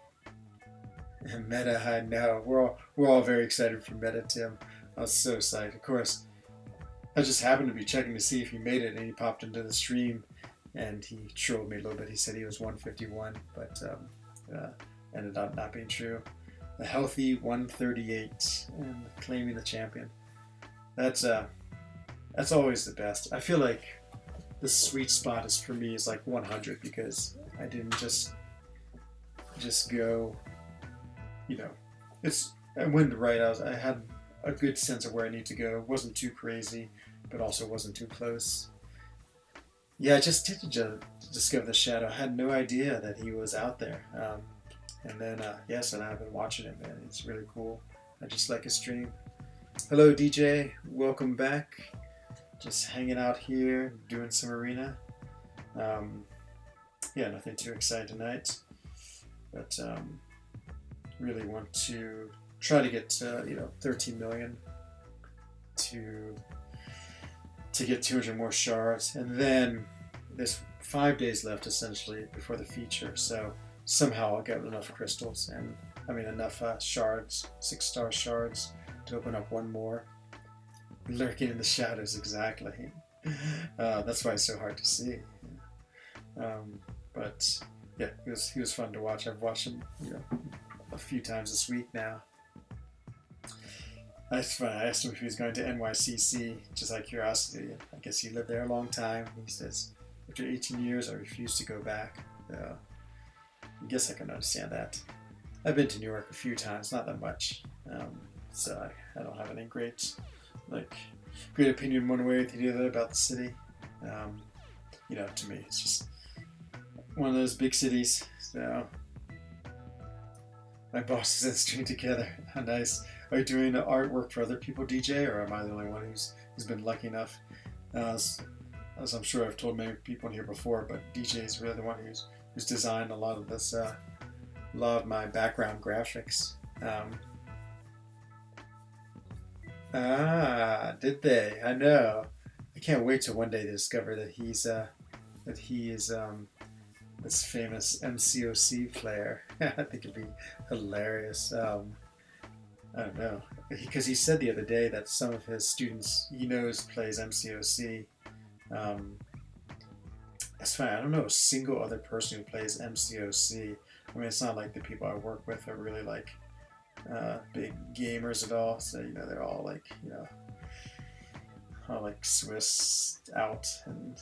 And Meta, I know. We're all very excited for Meta, Tim. I was so psyched. Of course, I just happened to be checking to see if he made it, and he popped into the stream, and he trolled me a little bit. He said he was 151, but ended up not being true. A healthy 138, and claiming the champion. That's always the best. I feel like the sweet spot is for me is like 100 because I didn't just go, you know, I went right. I had a good sense of where I need to go. It wasn't too crazy, but also wasn't too close. Yeah, I just did discover the Shadow. I had no idea that he was out there. And then, yes, and I've been watching it, man. It's really cool. I just like his stream. Hello, DJ. Welcome back. Just hanging out here, doing some arena. Yeah, nothing too exciting tonight. But really want to try to get 13 million to get 200 more shards, and then there's 5 days left essentially before the feature. So somehow I'll get enough crystals and enough shards, 6-star shards, to open up one more. Lurking in the shadows, exactly. That's why it's so hard to see. But yeah, he was fun to watch. I've watched him a few times this week now. That's fun. I asked him if he was going to NYCC, just out of curiosity. I guess he lived there a long time. He says, after 18 years, I refuse to go back. I guess I can understand that. I've been to New York a few times, not that much. So I don't have any great opinion one way or the other about the city. To me, it's just one of those big cities. So my bosses and string together. How nice. Are you doing artwork for other people, DJ, or am I the only one who's been lucky enough? As I'm sure I've told many people in here before, but DJ is really the one who's designed a lot of this, a lot of my background graphics. Did they? I know. I can't wait till one day to discover that he is this famous MCOC player. I think it'd be hilarious. I don't know, because he said the other day that some of his students he knows plays MCOC. That's fine. I don't know a single other person who plays MCOC. I mean, it's not like the people I work with are really like big gamers at all. So you know, they're all like, you know, all like Swiss out and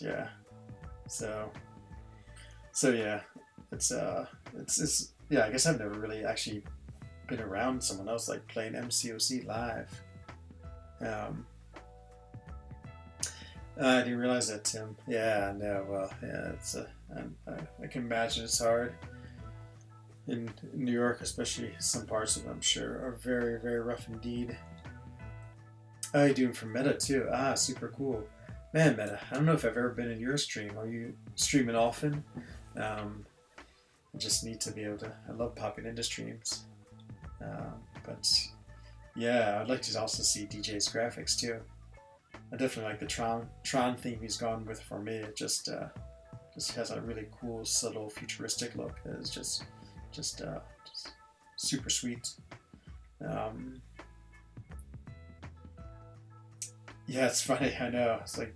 yeah. So yeah, it's yeah. I guess I've never really actually been around someone else like playing MCOC live. Um, I didn't realize that, Tim. Yeah, no, well, yeah, it's I can imagine it's hard in New York, especially some parts of it, I'm sure, are very, very rough indeed. Oh, you're doing from Meta too. Ah, super cool. Man, Meta, I don't know if I've ever been in your stream. Are you streaming often? I just need to be able to. I love popping into streams. But yeah, I'd like to also see DJ's graphics too. I definitely like the Tron theme he's gone with for me. It just has a really cool, subtle, futuristic look. It's just super sweet. Yeah, it's funny. I know. It's like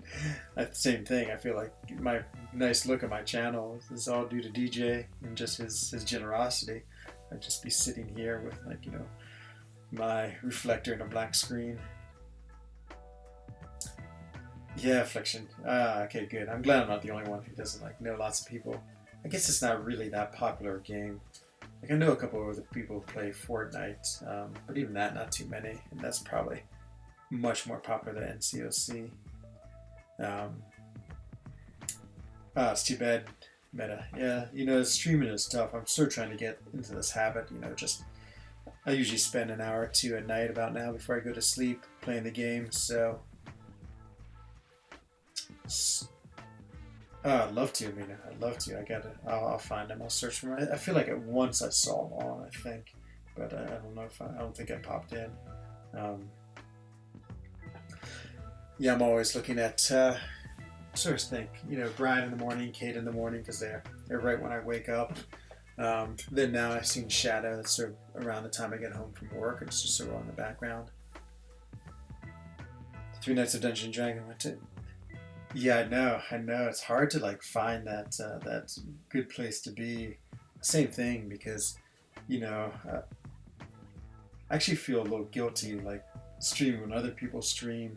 the same thing. I feel like my nice look at my channel is all due to DJ and just his generosity. I'd just be sitting here with, like, you know, my reflector and a black screen. Yeah, Affliction. Ah, okay, good. I'm glad I'm not the only one who doesn't like know lots of people. I guess it's not really that popular a game. Like, I know a couple of other people play Fortnite, but even that, not too many, and that's probably much more popular than NCOC. It's too bad, Meta. Yeah, you know, streaming is tough. I'm still trying to get into this habit, you know, just I usually spend an hour or two at night about now before I go to sleep playing the game, so I'd love to, Mina. I'd love to. I'll find them. I'll search for them. I feel like at once I saw them on, I think, but I don't know if I don't think I popped in. Yeah, I'm always looking at sort of think, you know, Brian in the morning, Kate in the morning, because they're right when I wake up. Then now I've seen Shadow. That's sort of around the time I get home from work. It's just sort of on the background. 3 Nights of Dungeon Dragon went to. Yeah, I know. It's hard to like find that good place to be. Same thing, because, you know, I actually feel a little guilty like streaming when other people stream.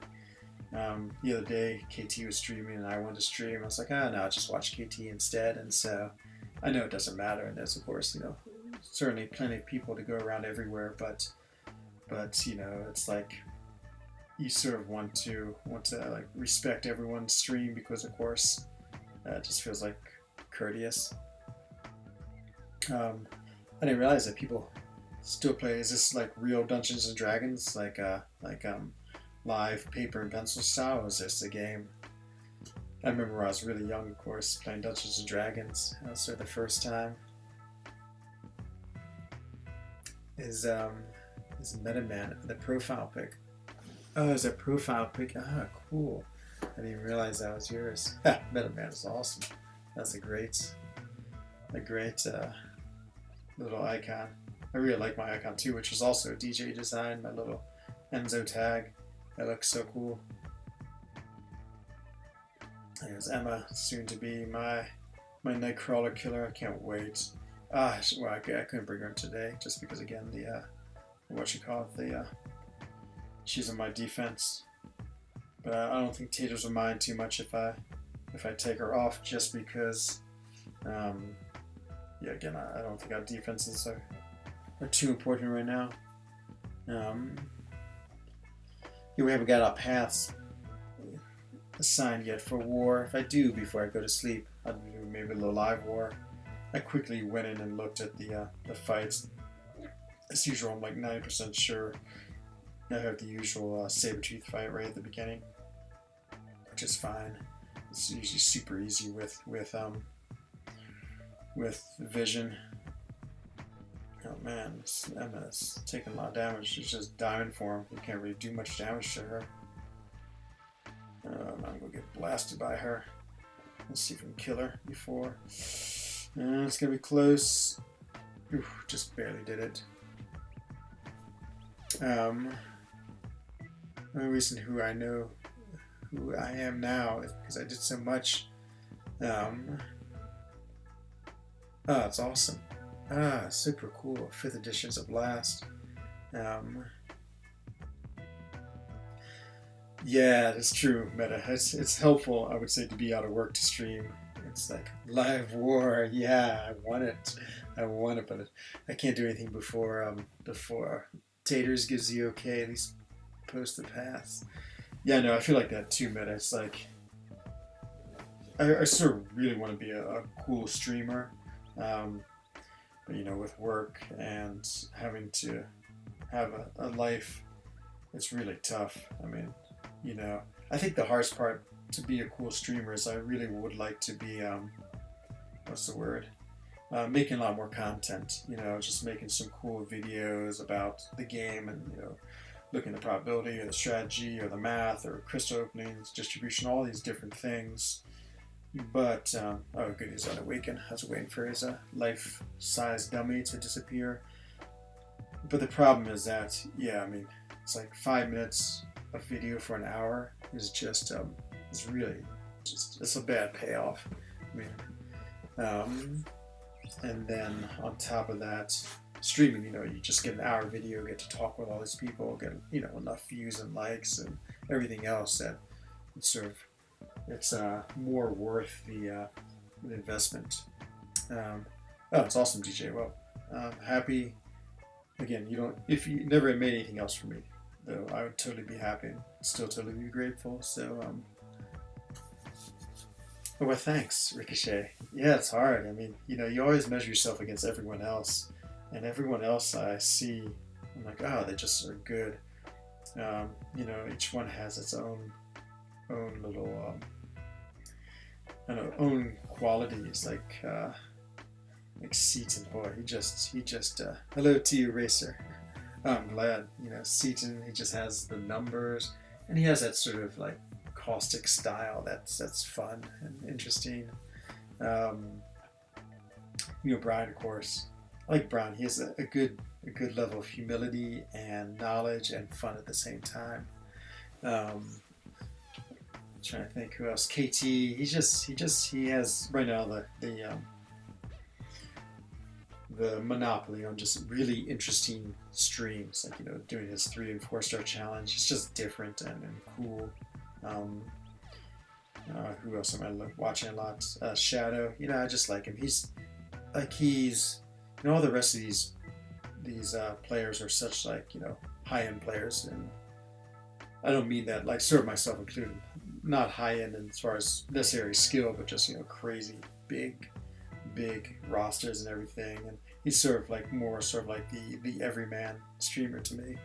The other day, KT was streaming and I wanted to stream. I was like, no, I'll just watch KT instead. And so I know it doesn't matter. And there's, of course, you know, certainly plenty of people to go around everywhere. But you know, it's like you sort of want to like respect everyone's stream because, of course, it just feels like courteous. I didn't realize that people still play. Is this like real Dungeons and Dragons, like live paper and pencil style, or is this a game? I remember when I was really young, of course, playing Dungeons and Dragons. That was sort of the first time. Is MetaMan the profile pic? Oh, is a profile pic? Ah, cool. I didn't even realize that was yours. MetaMan is awesome. That's a great little icon. I really like my icon too, which is also a DJ design. My little Enzo tag. That looks so cool. There's Emma, soon to be my Nightcrawler killer. I can't wait. Well, I couldn't bring her in today just because, again, she's on my defense. But I don't think Taters will mind too much if I take her off, just because. Yeah, again, I don't think our defenses are too important right now. We haven't got our paths assigned yet for war. If I do before I go to sleep, I'll do maybe a little live war. I quickly went in and looked at the fights. As usual, I'm like 90% sure I have the usual Sabretooth fight right at the beginning, which is fine. It's usually super easy with Vision. Oh man, Emma's taking a lot of damage. She's just diamond form. You can't really do much damage to her. I'm gonna get blasted by her. Let's see if we can kill her before. It's gonna be close. Oof, just barely did it. The only reason who I am now is because I did so much. Oh, it's awesome. Super cool. 5th edition's a blast. Um, yeah, that's true, Meta. It's helpful, I would say, to be out of work to stream. It's like live war. Yeah, I want it. I want it, but I can't do anything before Taters gives the okay. At least post the pass. Yeah, no, I feel like that too, Meta. It's like I sort of really want to be a cool streamer, um, but with work and having to have a life, it's really tough. I mean, I think the hardest part to be a cool streamer is I really would like to be what's the word? Making a lot more content. Just making some cool videos about the game and looking at the probability or the strategy or the math or crystal openings, distribution, all these different things. But oh, good, he's unawakened. I was waiting for his life-size dummy to disappear. But the problem is that, yeah, I mean, it's like 5 minutes of video for an hour is just it's really just it's a bad payoff. I mean, and then on top of that, streaming, you just get an hour video, get to talk with all these people, get enough views and likes and everything else that it's more worth the investment. Oh, it's awesome, DJ. Well, happy. Again, if you never made anything else for me, though, I would totally be happy and still totally be grateful. So, well, thanks, Ricochet. Yeah, it's hard. I mean, you always measure yourself against everyone else, and everyone else I see, I'm like, oh, they just are good. Each one has its own little, I don't know, own qualities. Like Seaton, boy, he just. Hello to you, Racer. I'm glad. Seaton, he just has the numbers, and he has that sort of like caustic style that's fun and interesting. Brian, of course. I like Brian. He has a good level of humility and knowledge and fun at the same time. Trying to think who else. KT. He has right now the monopoly on just really interesting streams, like doing his 3 and 4 star challenge. It's just different and cool. Who else am I watching a lot? Shadow. I just like him. He's all the rest of these players are such high end players, and I don't mean that like sort of myself included. Not high end as far as necessary skill, but just crazy big rosters and everything. And he's sort of like the everyman streamer to me.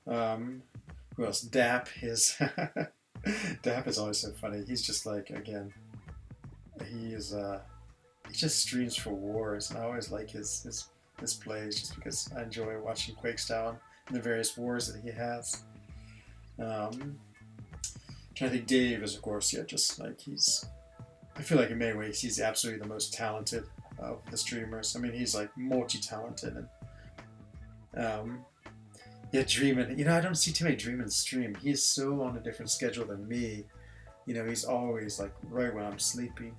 Who else? Dap. Dap is always so funny. He's just like, again, he just streams for wars, and I always like his plays just because I enjoy watching Quake Style and the various wars that he has. I think Dave is, of course, just like I feel like in many ways he's absolutely the most talented of the streamers. I mean, he's like multi-talented, and Dreamin'. I don't see too many Dreamin' stream. He's so on a different schedule than me. He's always like right when I'm sleeping.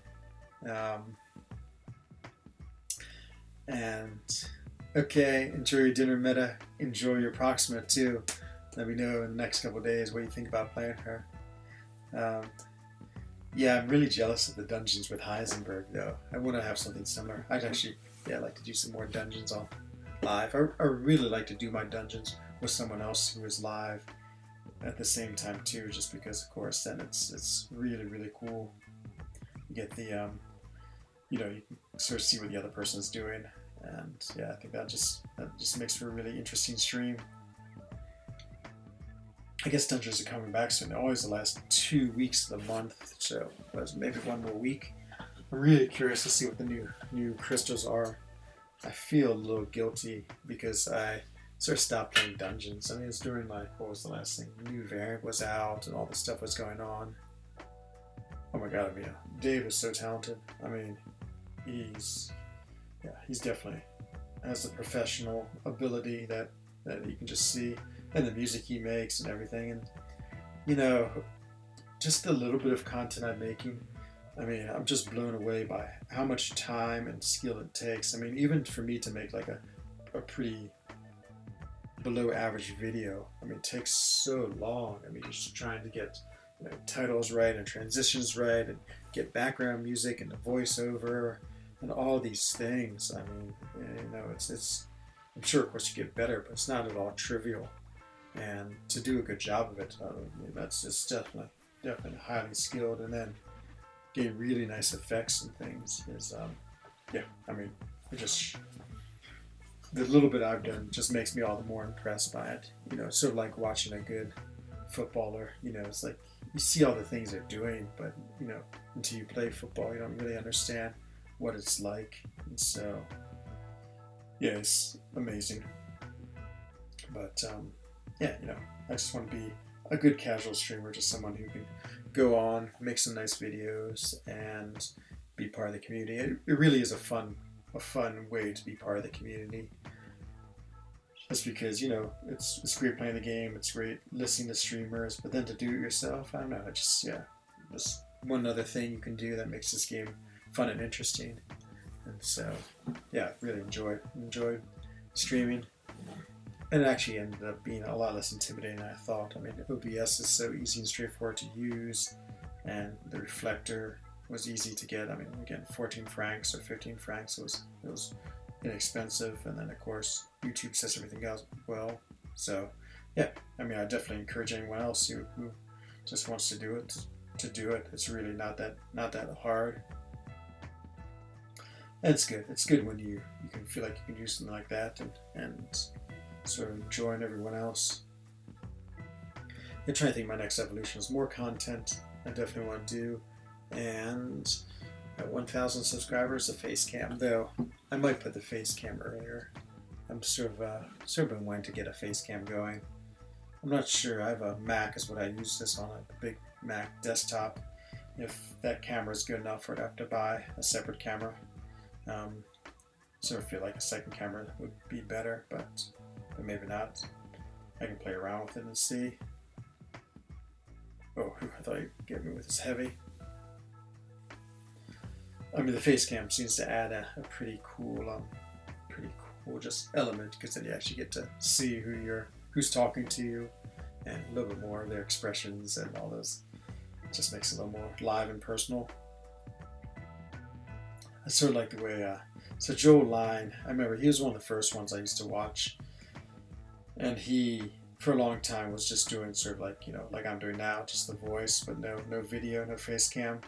And okay, enjoy your dinner, Meta. Enjoy your Proxima too. Let me know in the next couple of days what you think about playing her. Yeah, I'm really jealous of the dungeons with Heisenberg, though. I want to have something similar. I'd actually, like to do some more dungeons on live. I really like to do my dungeons with someone else who is live at the same time too, just because, of course, then it's really, really cool. You get the, you can sort of see what the other person is doing, and I think that just makes for a really interesting stream. I guess dungeons are coming back soon. Always the last 2 weeks of the month, so maybe one more week. I'm really curious to see what the new crystals are. I feel a little guilty because I sort of stopped playing dungeons. I mean, it's during what was the last thing? New variant was out and all this stuff was going on. Oh my god, Dave is so talented. I mean, he's definitely has the professional ability that you can just see. And the music he makes and everything, and just the little bit of content I'm making, I mean, I'm just blown away by how much time and skill it takes. I mean, even for me to make like a pretty below average video, I mean, it takes so long. I mean, you're just trying to get, you know, titles right and transitions right and get background music and the voiceover and all these things. I mean, you know, it's I'm sure of course you get better, but it's not at all trivial. And to do a good job of it, I mean, that's just definitely highly skilled. And then getting really nice effects and things is, yeah, I mean, it just, the little bit I've done just makes me all the more impressed by it. You know, it's sort of like watching a good footballer. You know, it's like you see all the things they're doing, but, you know, until you play football, you don't really understand what it's like. And so, yeah, it's amazing. But, yeah, you know, I just want to be a good casual streamer, just someone who can go on, make some nice videos, and be part of the community. It really is a fun way to be part of the community. Just because, you know, it's great playing the game, it's great listening to streamers, but then to do it yourself, I don't know, it's just, yeah, just one other thing you can do that makes this game fun and interesting. And so, yeah, really enjoyed streaming. And it actually ended up being a lot less intimidating than I thought. I mean, OBS is so easy and straightforward to use, and the reflector was easy to get. I mean, again, 14 francs or 15 francs, it was inexpensive. And then, of course, YouTube says everything else well. So, yeah, I mean, I definitely encourage anyone else who just wants to do it to do it. It's really not that hard. And it's good. It's good when you can feel like you can do something like that and sort of join everyone else. I'm trying to think my next evolution is more content I definitely want to do, and at 1,000 subscribers, a face cam. Though I might put the face cam earlier. I'm sort of been wanting to get a face cam going. I'm not sure. I have a Mac is what I use this on, a big Mac desktop. If that camera is good enough, I'd have to buy a separate camera. Sort of feel like a second camera would be better, but maybe not. I can play around with it and see. Oh, I thought he'd get me with his heavy. I mean, the face cam seems to add a pretty cool just element, because then you actually get to see who's talking to you, and a little bit more of their expressions and all those. It just makes it a little more live and personal. I sort of like the way, so Joe Line, I remember he was one of the first ones I used to watch, and he, for a long time, was just doing sort of like, you know, like I'm doing now, just the voice, but no video, no face cam.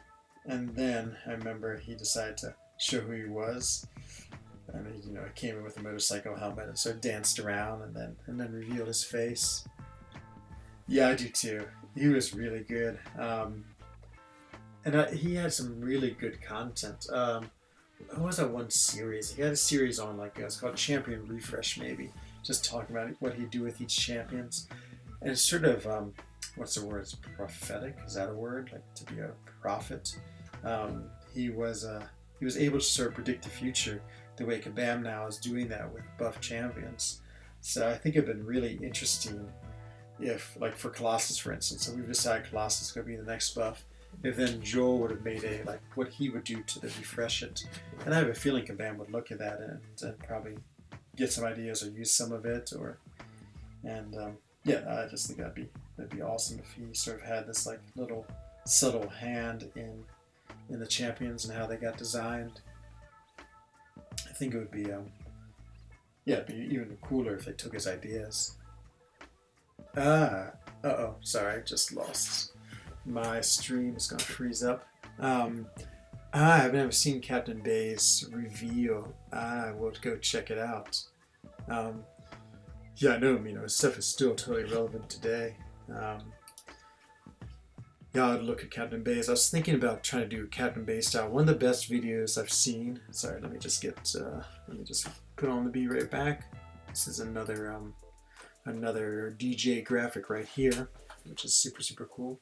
And then I remember he decided to show who he was, and he, you know, he came in with a motorcycle helmet and sort of danced around, and then revealed his face. Yeah, I do too. He was really good, and he had some really good content. What was that one series? He had a series on, like, it's called Champion Refresh, maybe, just talking about what he'd do with each champions. And it's sort of, what's the word? It's prophetic. Is that a word? Like, to be a prophet. He was able to sort of predict the future the way Kabam now is doing that with buff champions. So I think it'd been really interesting if, like, for Colossus, for instance, so we've decided Colossus is going to be the next buff. If then Joel would have made what he would do to refresh it. And I have a feeling Kabam would look at that and probably get some ideas or use some of it, yeah, I just think that'd be awesome if he sort of had this like little subtle hand in the champions and how they got designed. I think it would be it'd be even cooler if they took his ideas. Sorry, I just lost. My stream is gonna freeze up. I've never seen Captain Bay's reveal. I will go check it out. Yeah, I know, you know, his stuff is still totally relevant today. Yeah, I'd look at Captain Bay's. I was thinking about trying to do Captain Bay style. One of the best videos I've seen. Sorry, let me just put on the B right back. This is another DJ graphic right here, which is super, super cool.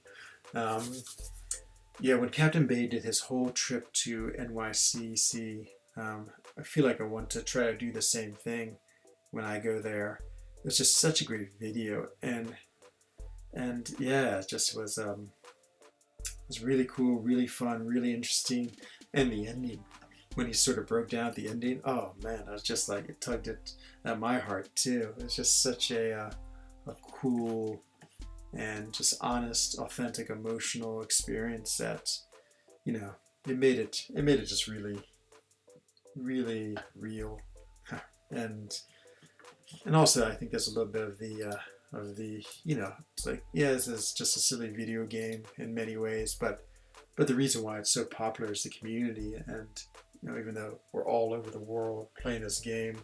Yeah, when Captain Bay did his whole trip to NYCC, I feel like I want to try to do the same thing when I go there. It was just such a great video, and yeah, it just was was really cool, really fun, really interesting. And the ending, when he sort of broke down at the ending, oh man, I was just like, it tugged at my heart too. It was just such a cool and just honest, authentic, emotional experience that, you know, it made it just really, really real. And also I think there's a little bit of the, you know, it's like, yeah, this is just a silly video game in many ways, but the reason why it's so popular is the community. And you know, even though we're all over the world playing this game,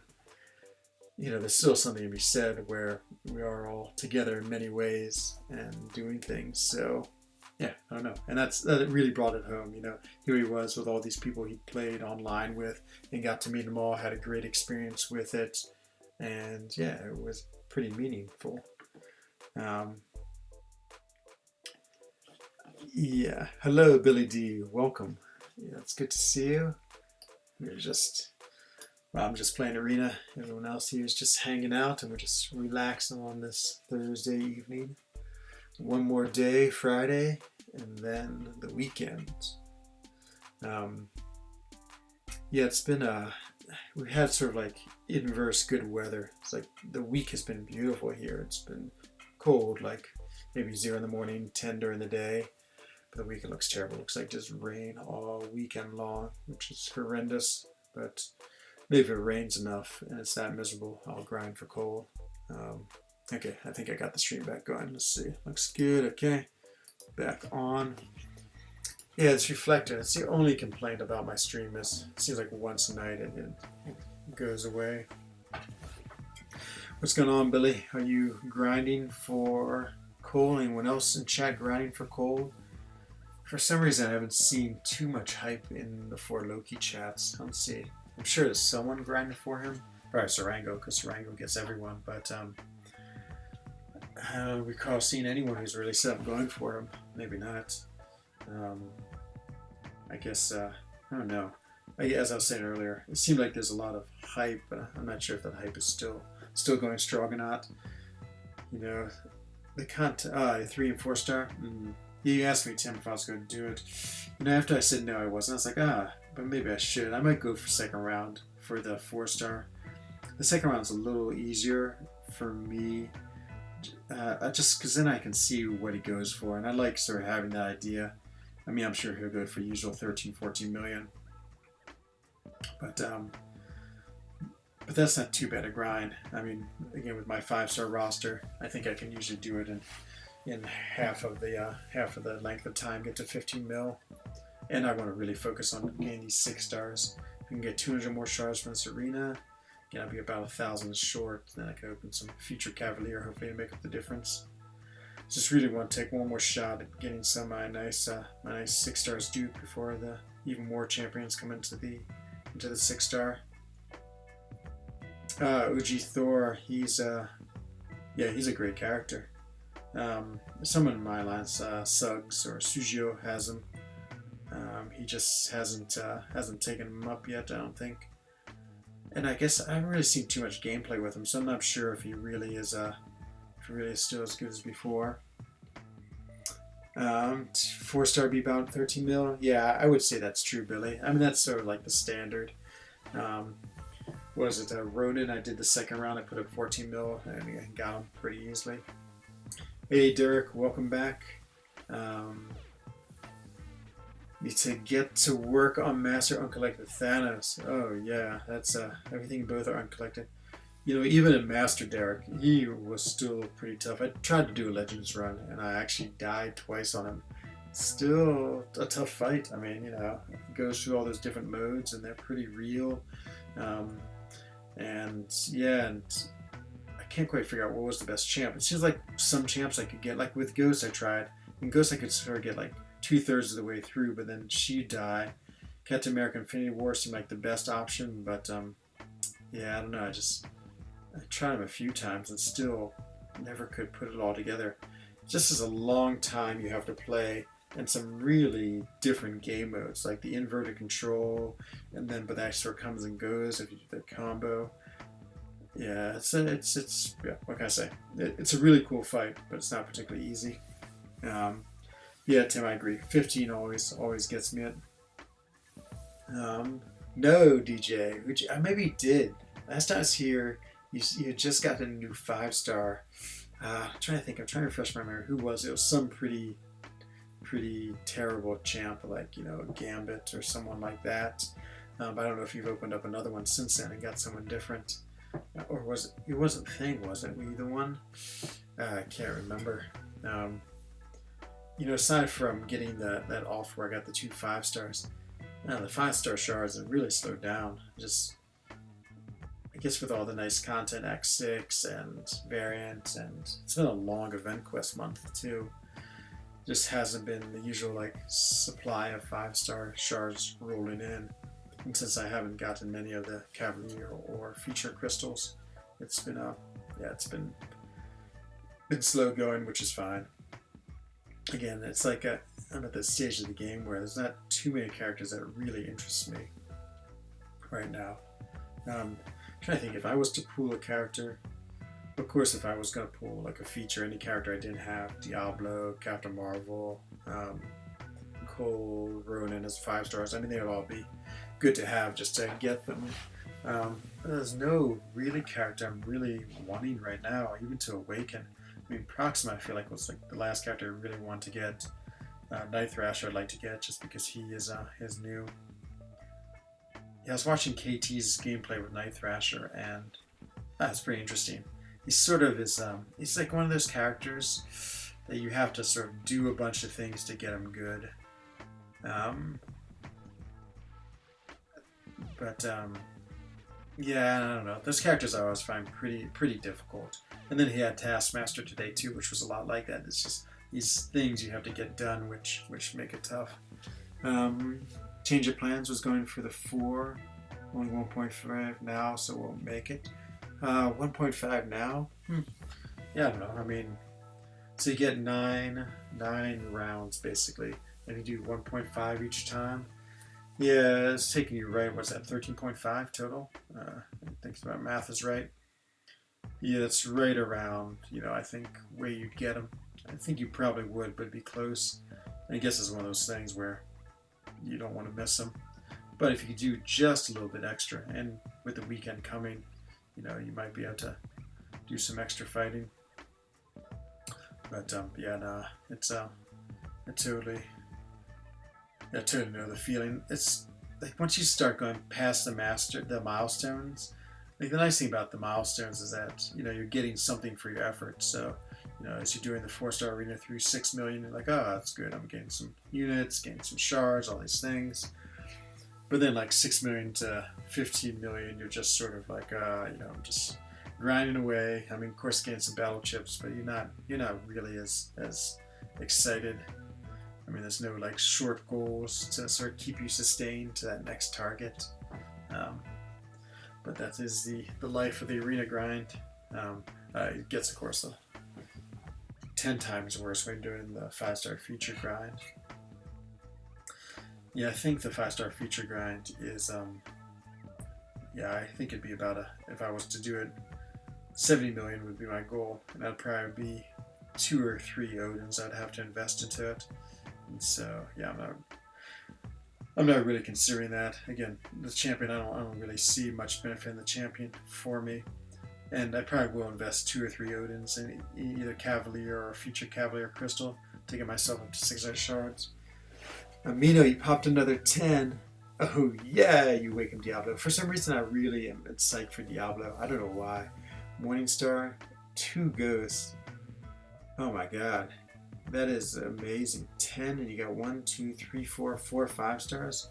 you know, there's still something to be said where we are all together in many ways and doing things. So yeah, I don't know, and that really brought it home. You know, here he was with all these people he played online with, and got to meet them all, had a great experience with it, and yeah, it was pretty meaningful. Um, yeah, hello Billy D, welcome. Yeah, it's good to see you. We're just Well, I'm just playing Arena. Everyone else here is just hanging out, and we're just relaxing on this Thursday evening. One more day, Friday, and then the weekend. Um, yeah, it's been we had sort of like inverse good weather. It's like the week has been beautiful here. It's been cold, like maybe 0 in the morning, 10 during the day. But the weekend looks terrible. It looks like just rain all weekend long, which is horrendous. But maybe if it rains enough and it's that miserable, I'll grind for coal. Okay, I think I got the stream back going. Let's see. Looks good. Okay, back on. Yeah, it's reflected. It's the only complaint about my stream is it seems like once a night and it goes away. What's going on, Billy? Are you grinding for coal? Anyone else in chat grinding for coal? For some reason, I haven't seen too much hype in the For Loki chats. Let's see. I'm sure there's someone grinding for him. Probably Sarango, because Sarango gets everyone. But I don't recall seeing anyone who's really set up going for him. Maybe not. I guess, I don't know. As I was saying earlier, it seemed like there's a lot of hype, but I'm not sure if that hype is still going strong or not. You know, the 3 and 4 star. You asked me, Tim, if I was going to do it. You know, after I said no, I wasn't. I was like, but maybe I should. I might go for second round for the 4 star. The second round's a little easier for me, just because then I can see what he goes for, and I like sort of having that idea. I mean, I'm sure he'll go for usual 13, 14 million, but that's not too bad a grind. I mean, again, with my 5-star roster, I think I can usually do it in half of the length of time, get to 15 mil. And I want to really focus on getting these 6 stars. I can get 200 more stars from this arena. Again, I'll be about 1,000 short. Then I can open some future Cavalier, hopefully to make up the difference. Just really want to take one more shot at getting some my nice 6 stars Duke before the even more champions come into the 6 star. Uji Thor, he's a great character. Someone in my lines, Suggs or Sujio has him. He just hasn't taken him up yet, I don't think. And I guess I haven't really seen too much gameplay with him, so I'm not sure if he really is still as good as before. 4-star be about 13 mil. Yeah, I would say that's true, Billy. I mean, that's sort of like the standard. What is it? Ronin, I did the second round. I put up 14 mil and I got him pretty easily. Hey, Derek, welcome back. Need to get to work on Master Uncollected Thanos. Oh, yeah, that's everything both are uncollected. You know, even in Master Derek, he was still pretty tough. I tried to do a Legends run, and I actually died twice on him. Still a tough fight. I mean, you know, it goes through all those different modes, and they're pretty real. And I can't quite figure out what was the best champ. It seems like some champs I could get, like with Ghost I tried. In Ghost I could sort of get like 2/3 of the way through, but then she'd die. Captain America Infinity War seemed like the best option, but yeah, I don't know. I tried him a few times and still never could put it all together. Just as a long time you have to play, and some really different game modes, like the inverted control, and then but that sort of comes and goes if you do the combo. Yeah, it's yeah. What can I say? It's a really cool fight, but it's not particularly easy. Yeah, Tim, I agree. 15 always gets me it. No, DJ. Maybe you did. Last time I was here, you had just got a new 5 star. I'm trying to think. I'm trying to refresh my memory. Who was it? It was some pretty terrible champ, like Gambit or someone like that. But I don't know if you've opened up another one since then and got someone different, or was it? It wasn't Thing, was it? Were you the one? I can't remember. Aside from getting that off where I got the 2 5 stars, the 5 star shards have really slowed down. Just, I guess, with all the nice content, Act 6 and Variant, and it's been a long event quest month too. Just hasn't been the usual like supply of 5 star shards rolling in. And since I haven't gotten many of the Cavalier or feature crystals, it's been been slow going, which is fine. Again, it's like I'm at the stage of the game where there's not too many characters that really interest me right now. I'm trying to think if I was to pool a character. Of course, if I was going to pull like a feature, any character I didn't have, Diablo, Captain Marvel, Cole, Ronin as 5 stars, I mean, they would all be good to have just to get them. There's no really character I'm really wanting right now, even to awaken. I mean, Proxima, I feel like, was like the last character I really want to get. Night Thrasher I'd like to get just because he is new. Yeah, I was watching KT's gameplay with Night Thrasher, and it's pretty interesting. He sort of is, he's like one of those characters that you have to sort of do a bunch of things to get him good. Yeah, I don't know. Those characters I always find pretty difficult. And then he had Taskmaster today too, which was a lot like that. It's just these things you have to get done, which make it tough. Change of Plans was going for the 4, only 1.5 now, so we'll make it. 1.5 now? Yeah, I don't know. I mean, so you get nine rounds basically, and you do 1.5 each time. Yeah, it's taking you right. What's that? 13.5 total. I think my math is right. Yeah, that's right around. I think where you'd get them. I think you probably would, but it'd be close. I guess it's one of those things where you don't want to miss them. But if you could do just a little bit extra, and with the weekend coming, you might be able to do some extra fighting. But yeah, no, it's I totally know the feeling. It's like once you start going past the milestones. Like the nice thing about the milestones is that you're getting something for your effort. So as you're doing the 4-star arena through 6 million, you're like, oh, that's good. I'm getting some units, getting some shards, all these things. But then like 6 million to 15 million, you're just sort of like, I'm just grinding away. I mean, of course, getting some battle chips, but you're not really as excited. I mean, there's no like short goals to sort of keep you sustained to that next target. But that is the life of the arena grind. It gets, of course, 10 times worse when doing the 5-star feature grind. Yeah, I think the 5-star feature grind is, I think it'd be about if I was to do it, 70 million would be my goal, and that'd probably be 2 or 3 Odins I'd have to invest into it. And so, yeah, I'm not really considering that. Again, the champion, I don't really see much benefit in the champion for me. And I probably will invest 2 or 3 Odins in either Cavalier or Future Cavalier Crystal to get myself up to 6 shards. Amino, you popped another 10. Oh yeah, you wake him Diablo. For some reason I really am psyched for Diablo. I don't know why. Morningstar, 2 ghosts. Oh my god. That is amazing. 10 and you got 1, 2, 3, 4 5 stars.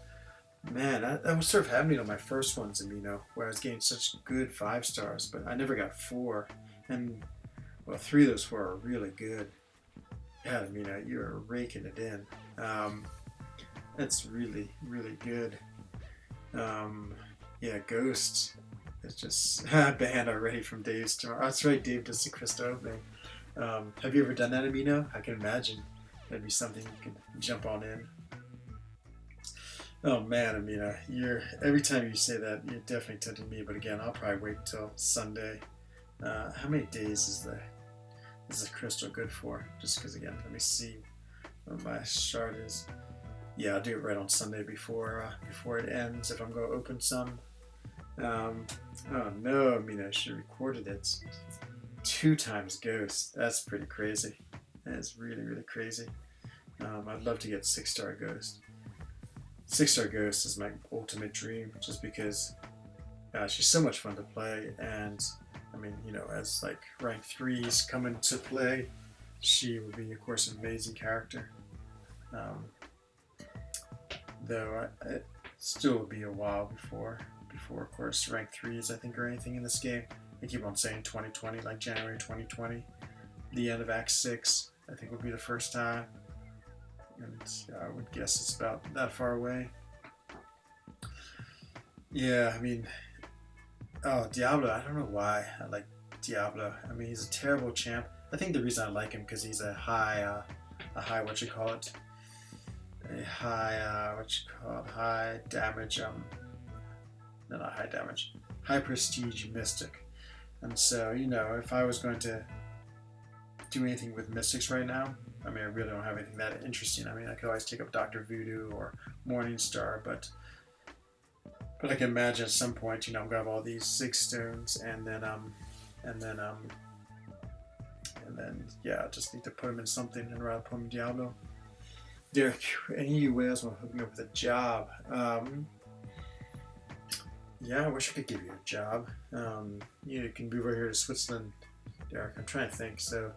Man, that was sort of happening on my first ones, Amino, where I was getting such good 5 stars, but I never got 4. And, well, 3 of those 4 are really good. Yeah, Amino, you're raking it in. That's really, really good. Yeah, Ghost is just banned already from Dave's tomorrow. Oh, that's right, Dave does the Crystal opening. Have you ever done that, Amino? I can imagine that'd be something you can jump on in. Oh man, Amina, every time you say that, you're definitely tempting me. But again, I'll probably wait till Sunday. How many days is the crystal good for? Just because, again, let me see what my chart is. Yeah, I'll do it right on Sunday before it ends if I'm going to open some. Oh no, I mean I should have recorded it. 2 times Ghost. That's pretty crazy. That is really, really crazy. I'd love to get 6-star Ghost. 6-star Ghost is my ultimate dream, just because she's so much fun to play, and I mean, you know, as like rank 3s come into play, she will be, of course, an amazing character. Though it still will be a while before, of course, rank 3s, I think, or anything in this game. I keep on saying 2020, like January 2020. The end of Act 6, I think, will be the first time. And I would guess it's about that far away. Yeah, I mean, oh, Diablo, I don't know why I like Diablo. I mean, he's a terrible champ. I think the reason I like him because he's a high, what you call it? A high, high damage, no, not high damage, high prestige mystic. And so, you know, if I was going to do anything with mystics right now, I mean, I really don't have anything that interesting. I mean, I could always take up Dr. Voodoo or Morningstar, but I can imagine at some point, you know, I'm gonna have all these 6 stones, and then yeah, I just need to put them in something and rather put them in Diablo. Derek, any of you whales want to hook me up with a job? Yeah, I wish I could give you a job. You can move over here to Switzerland, Derek. I'm trying to think. So,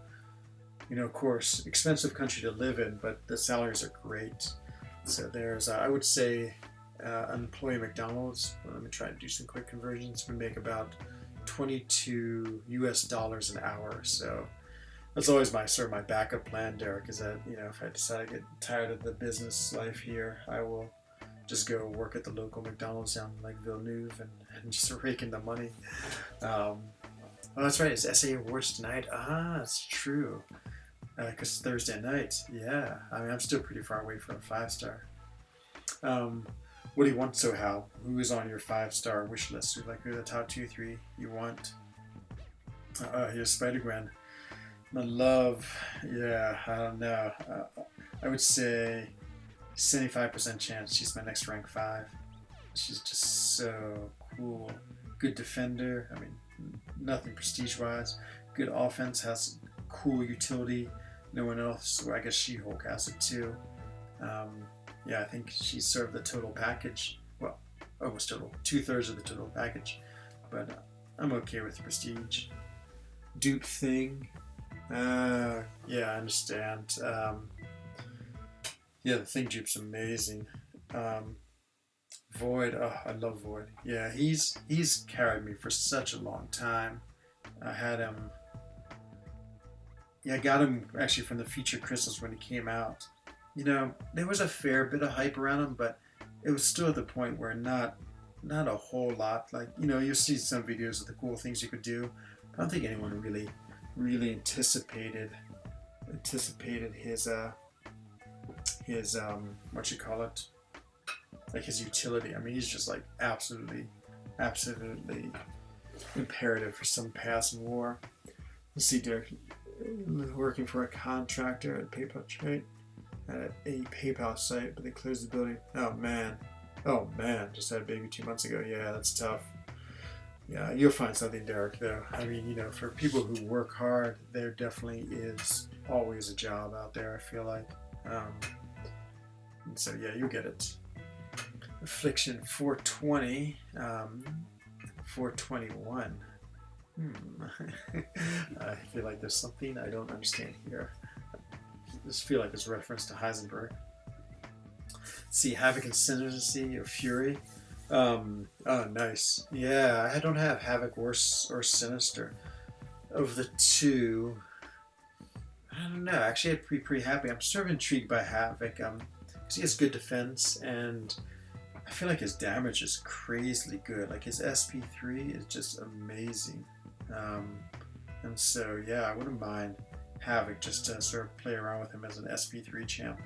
you know, of course, expensive country to live in, but the salaries are great. So there's, I would say, an employee at McDonald's. Well, let me try to do some quick conversions. We make about $22 an hour. So that's always my sort of my backup plan, Derek, is that, you know, if I decide to get tired of the business life here, I will just go work at the local McDonald's down in like Villeneuve and just rake in the money. Oh, that's right. It's SA Awards tonight. Ah, that's true. Because it's Thursday night. Yeah. I mean, I'm still pretty far away from a 5-star. What do you want, so Hal? Who is on your 5-star wish list? Who are the top 2, 3 you want? Here's Spider-Gwen. My love. Yeah, I don't know. I would say 75% chance she's my next rank 5. She's just so cool. Good defender. I mean, nothing prestige-wise. Good offense. Has cool utility. No one else. Well, I guess She-Hulk has it too. Yeah, I think she's sort of the total package. Well, almost total. 2/3 of the total package. But I'm okay with prestige. Dupe thing. Yeah, I understand. Yeah, the thing dupe's amazing. Void. Oh, I love Void. Yeah, he's carried me for such a long time. I had him. Yeah, I got him actually from the feature crystals when he came out. You know, there was a fair bit of hype around him, but it was still at the point where not a whole lot. Like, you know, you'll see some videos of the cool things you could do. I don't think anyone really anticipated his what you call it, like his utility. I mean, he's just like absolutely imperative for some passing war. Let's see, Derek, working for a contractor at PayPal, right? At a PayPal site, but they closed the building. Oh man, just had a baby 2 months ago. Yeah, that's tough. Yeah, you'll find something, Derek, though. I mean, you know, for people who work hard, there definitely is always a job out there, I feel like. And so, yeah, you'll get it. Affliction 420, 421. I feel like there's something I don't understand here. I just feel like it's a reference to Heisenberg. Let's see, Havoc and Sinister of Fury. Oh, nice. Yeah, I don't have Havoc or Sinister. Of the two, I don't know. Actually, I'd be pretty happy. I'm sort of intrigued by Havoc. Because he has good defense, and I feel like his damage is crazily good. Like his SP3 is just amazing. And so, yeah, I wouldn't mind Havoc just to sort of play around with him as an SP3 champ.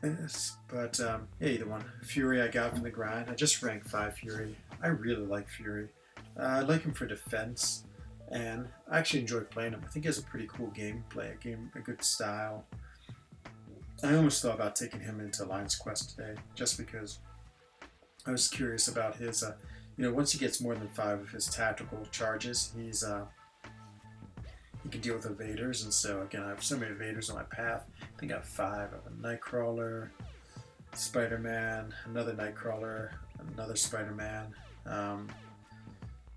Yes, but yeah, either one. Fury I got from the grind. I just ranked 5 Fury. I really like Fury. I like him for defense. and I actually enjoy playing him. I think he has a pretty cool gameplay, a good style. I almost thought about taking him into Lion's Quest today, just because I was curious about his, once he gets more than 5 of his tactical charges, he can deal with evaders, and so again, I have so many evaders on my path. I think I have 5. I have a Nightcrawler, Spider-Man, another Nightcrawler, another Spider-Man.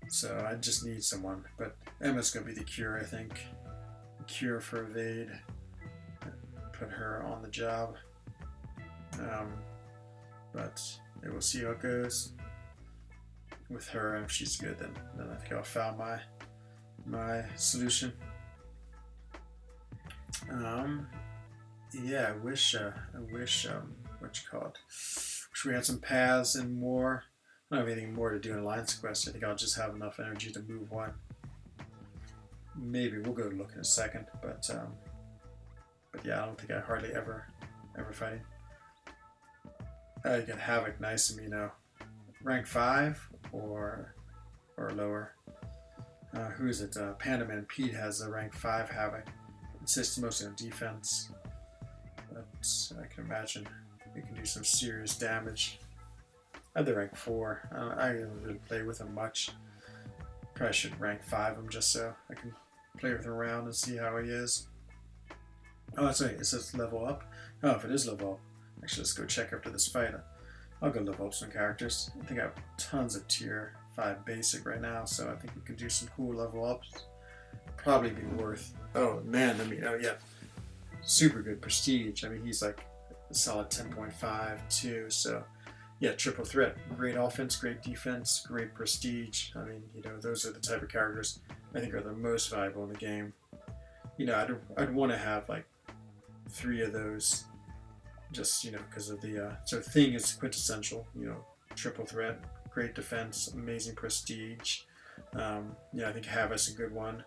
So I just need someone, but Emma's going to be the cure, I think. The cure for evade. Put her on the job. But we'll see how it goes with her. If she's good, then I think I'll found my solution. Yeah, I wish what you call it? Wish we had some paths and more. I don't have anything more to do in Alliance Quest. I think I'll just have enough energy to move one. Maybe we'll go look in a second, but yeah, I don't think I hardly ever fight him. I get Havoc, nice of me, rank 5 or lower. Who is it? Panda Man Pete has a rank 5 Havoc. Insists mostly on defense, but I can imagine we can do some serious damage. I have the rank 4. I don't really play with him much. Probably should rank 5 him just so I can play with him around and see how he is. Oh, that's right. It says level up. Oh, if it is level up, actually, let's go check after this fight. I'll go level up some characters. I think I have tons of tier 5 basic right now, so I think we could do some cool level ups. Probably be worth. Oh man, oh yeah, super good prestige. I mean, he's like a solid 10.5 too. So yeah, triple threat. Great offense, great defense, great prestige. I mean, those are the type of characters I think are the most valuable in the game. I'd want to have like 3 of those, just because of the so Thing is quintessential. Triple threat, great defense, amazing prestige. I think Havoc's a good one.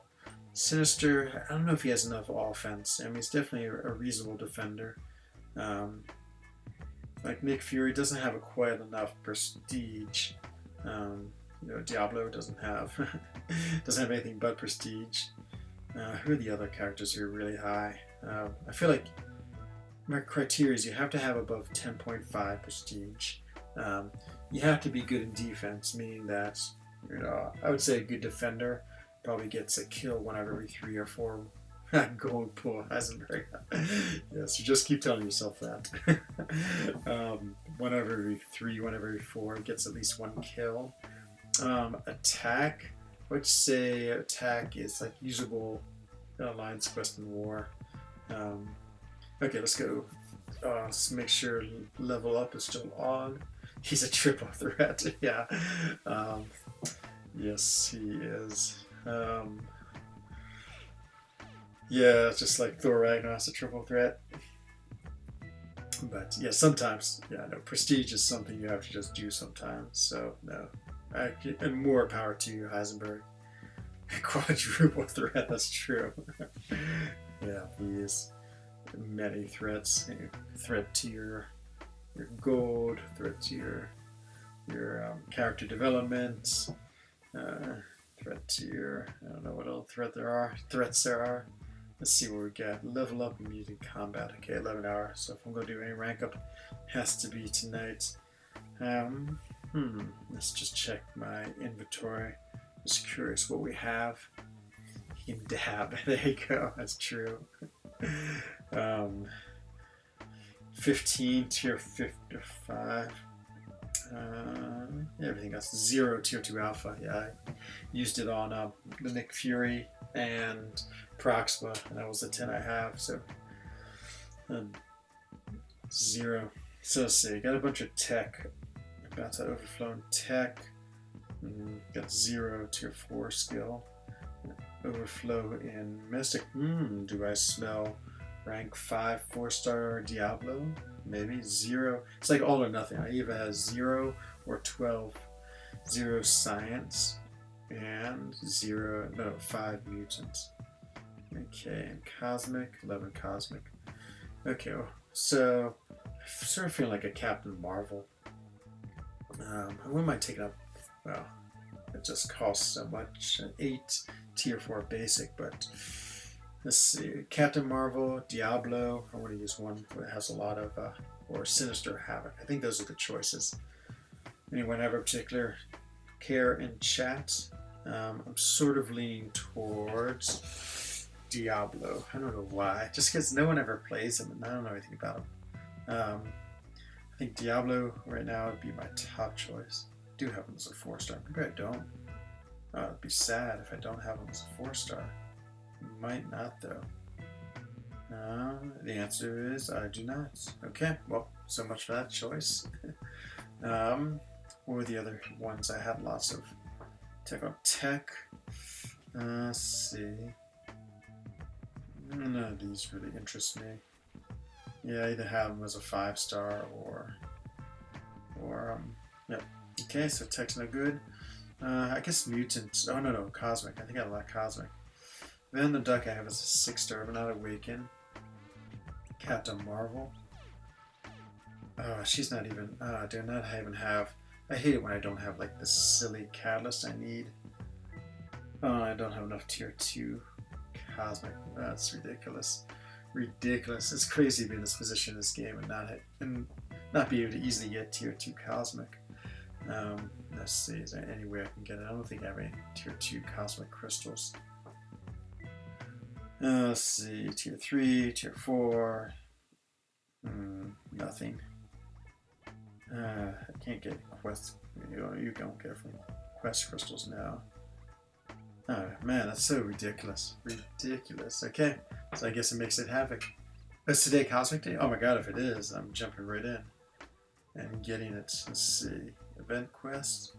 Sinister, I don't know if he has enough offense. I mean, he's definitely a reasonable defender. Like Nick Fury doesn't have quite enough prestige. Diablo doesn't have anything but prestige. Who are the other characters who are really high? I feel like my criteria is you have to have above 10.5 prestige. You have to be good in defense, meaning that I would say a good defender probably gets a kill 1 out of every 3 or 4 gold pull Heisenberg. Yes, you just keep telling yourself that. 1 out of every 3, 1 out of every 4 gets at least 1 kill. Attack, I would say attack is like usable Alliance Quest and War. Okay, let's go. Let's make sure level up is still on. He's a triple threat. Yeah. Yes, he is. Yeah, it's just like Thor Ragnarok's a triple threat. But yeah, sometimes, prestige is something you have to just do sometimes. So no, and more power to you, Heisenberg. Quadruple threat, that's true. Yeah, he is many threats. Threat to your gold, threat to your character development. Threat to your, I don't know what other threats there are. Let's see what we get. Level up immediate combat. Okay, 11 hours. So if I'm going to do any rank up, it has to be tonight. Let's just check my inventory. Just curious what we have. You can dab. There you go. That's true. 15 tier 55. Everything else 0 tier 2 alpha. Yeah, I used it on the Nick Fury and Proxima, and that was the 10 I have. So 0. So let's see. Got a bunch of tech. About to overflow in tech. Got 0 tier 4 skill. Overflow in Mystic. Do I smell rank 5 4-star Diablo? Maybe 0. It's like all or nothing. I either have 0 or 12. 0 science and 5 mutants. Okay, and cosmic, 11 cosmic. Okay, so I'm sort of feeling like a Captain Marvel. I wouldn't mind taking up. Well, it just costs so much. 8 tier 4 basic, but let's see. Captain Marvel, Diablo. I want to use one that has a lot of, or Sinister Havoc. I think those are the choices. Anyone have a particular care in chat? I'm sort of leaning towards Diablo. I don't know why. Just because no one ever plays him and I don't know anything about him. I think Diablo right now would be my top choice. I do have him as a 4-star. Maybe I don't. It'd be sad if I don't have him as a 4-star. Might not though. The answer is I do not. Okay, well, so much for that choice. What were the other ones? I had lots of tech on tech. Let's see. None of these really interest me. Yeah, I either have them as a 5-star or yep. Okay, so tech's no good. I guess mutant. Oh no, cosmic. I think I like cosmic. Then the duck I have is a 6-star, but not awaken. Captain Marvel. Oh, she's not even. I do not even have. I hate it when I don't have like the silly catalyst I need. Oh, I don't have enough tier 2 cosmic. That's ridiculous. Ridiculous. It's crazy to be in this position in this game and not be able to easily get tier 2 cosmic. Let's see, is there any way I can get it? I don't think I have any tier 2 cosmic crystals. Let's see, tier 3, tier 4. Nothing. I can't get quest. You don't get from quest crystals now. Oh man, that's so ridiculous. Ridiculous. Okay, so I guess it makes it Havoc. Is today Cosmic Day? Oh my god, if it is, I'm jumping right in and getting it. Let's see. Event quest.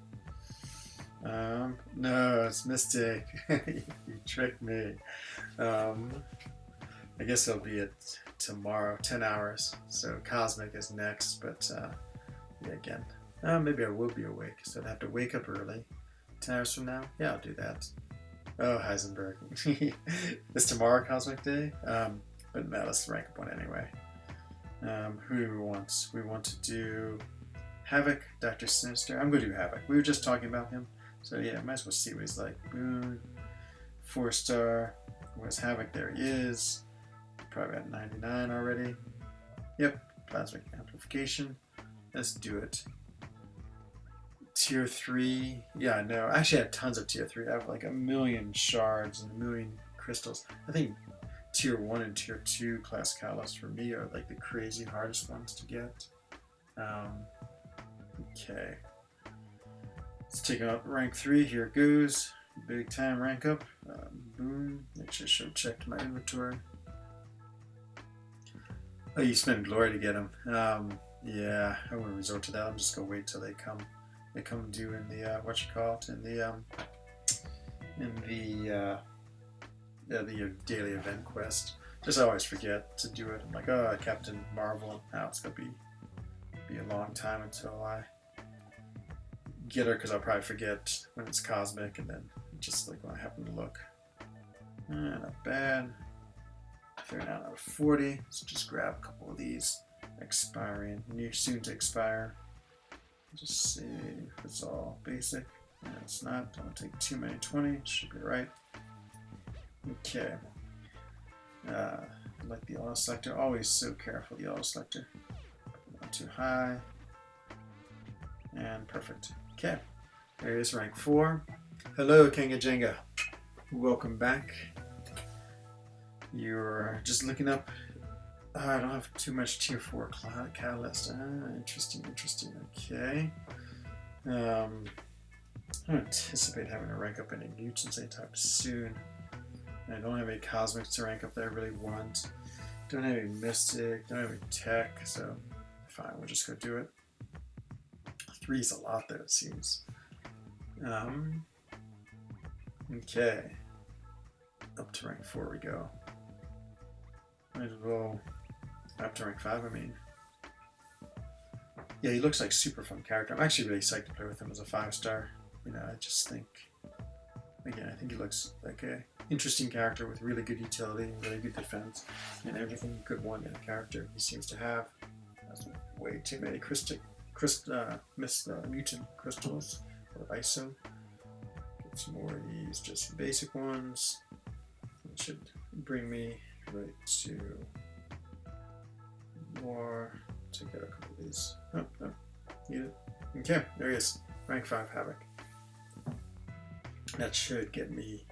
No, it's Mystic. You tricked me. I guess it'll be at tomorrow, 10 hours. So Cosmic is next, but yeah, again. Maybe I will be awake, so I'd have to wake up early. 10 hours from now? Yeah, I'll do that. Oh, Heisenberg. Is tomorrow Cosmic Day? But no, let's rank up one anyway. Who do we want? We want to do Havoc, Dr. Sinister. I'm going to do Havoc. We were just talking about him. So yeah, might as well see what he's like. Boom. 4-star. Where's Havoc? There he is. Probably at 99 already. Yep. Plasmic amplification. Let's do it. Tier 3. Yeah, no. Actually, I have tons of tier 3. I have like 1,000,000 shards and 1,000,000 crystals. I think tier 1 and tier 2 class catalysts for me are like the crazy hardest ones to get. Okay. Let's take out rank 3. Here it goes. Big time rank up. Boom. Make sure I should have checked my inventory. Oh, you spend glory to get them. Yeah, I wouldn't resort to that. I'm just gonna wait till they come. They come due in the the daily event quest. Just always forget to do it. I'm like, oh, Captain Marvel. Now it's gonna be a long time until I get her, because I'll probably forget when it's cosmic, and then just like when I happen to look. Not bad. 39 out of 40. So just grab a couple of these expiring, soon to expire. Just see if it's all basic. No, it's not. Don't take too many 20. Should be right. Okay. Like the auto selector. Always so careful, the auto selector. Not too high. And perfect. Okay. There is rank 4. Hello, Kanga Jenga. Welcome back. You're just looking up. I don't have too much tier 4 catalyst. Interesting. Okay. I don't anticipate having to rank up any mutants anytime soon. I don't have any cosmics to rank up that I really want. Don't have any mystic. Don't have any tech. So fine, we'll just go do it. 3 is a lot though, it seems. Okay. Up to rank 4 we go. Might as well. Up to rank 5, I mean. Yeah, he looks like super fun character. I'm actually really psyched to play with him as a 5-star. You know, I just think, again, I think he looks like a interesting character with really good utility and really good defense and everything you could want in a character he seems to have. That's way too many mutant crystals or ISO. Get some more of these, just basic ones. It should bring me right to more. Take out a couple of these. Oh, no, need it. Okay, there he is. Rank 5 Havoc. That should get me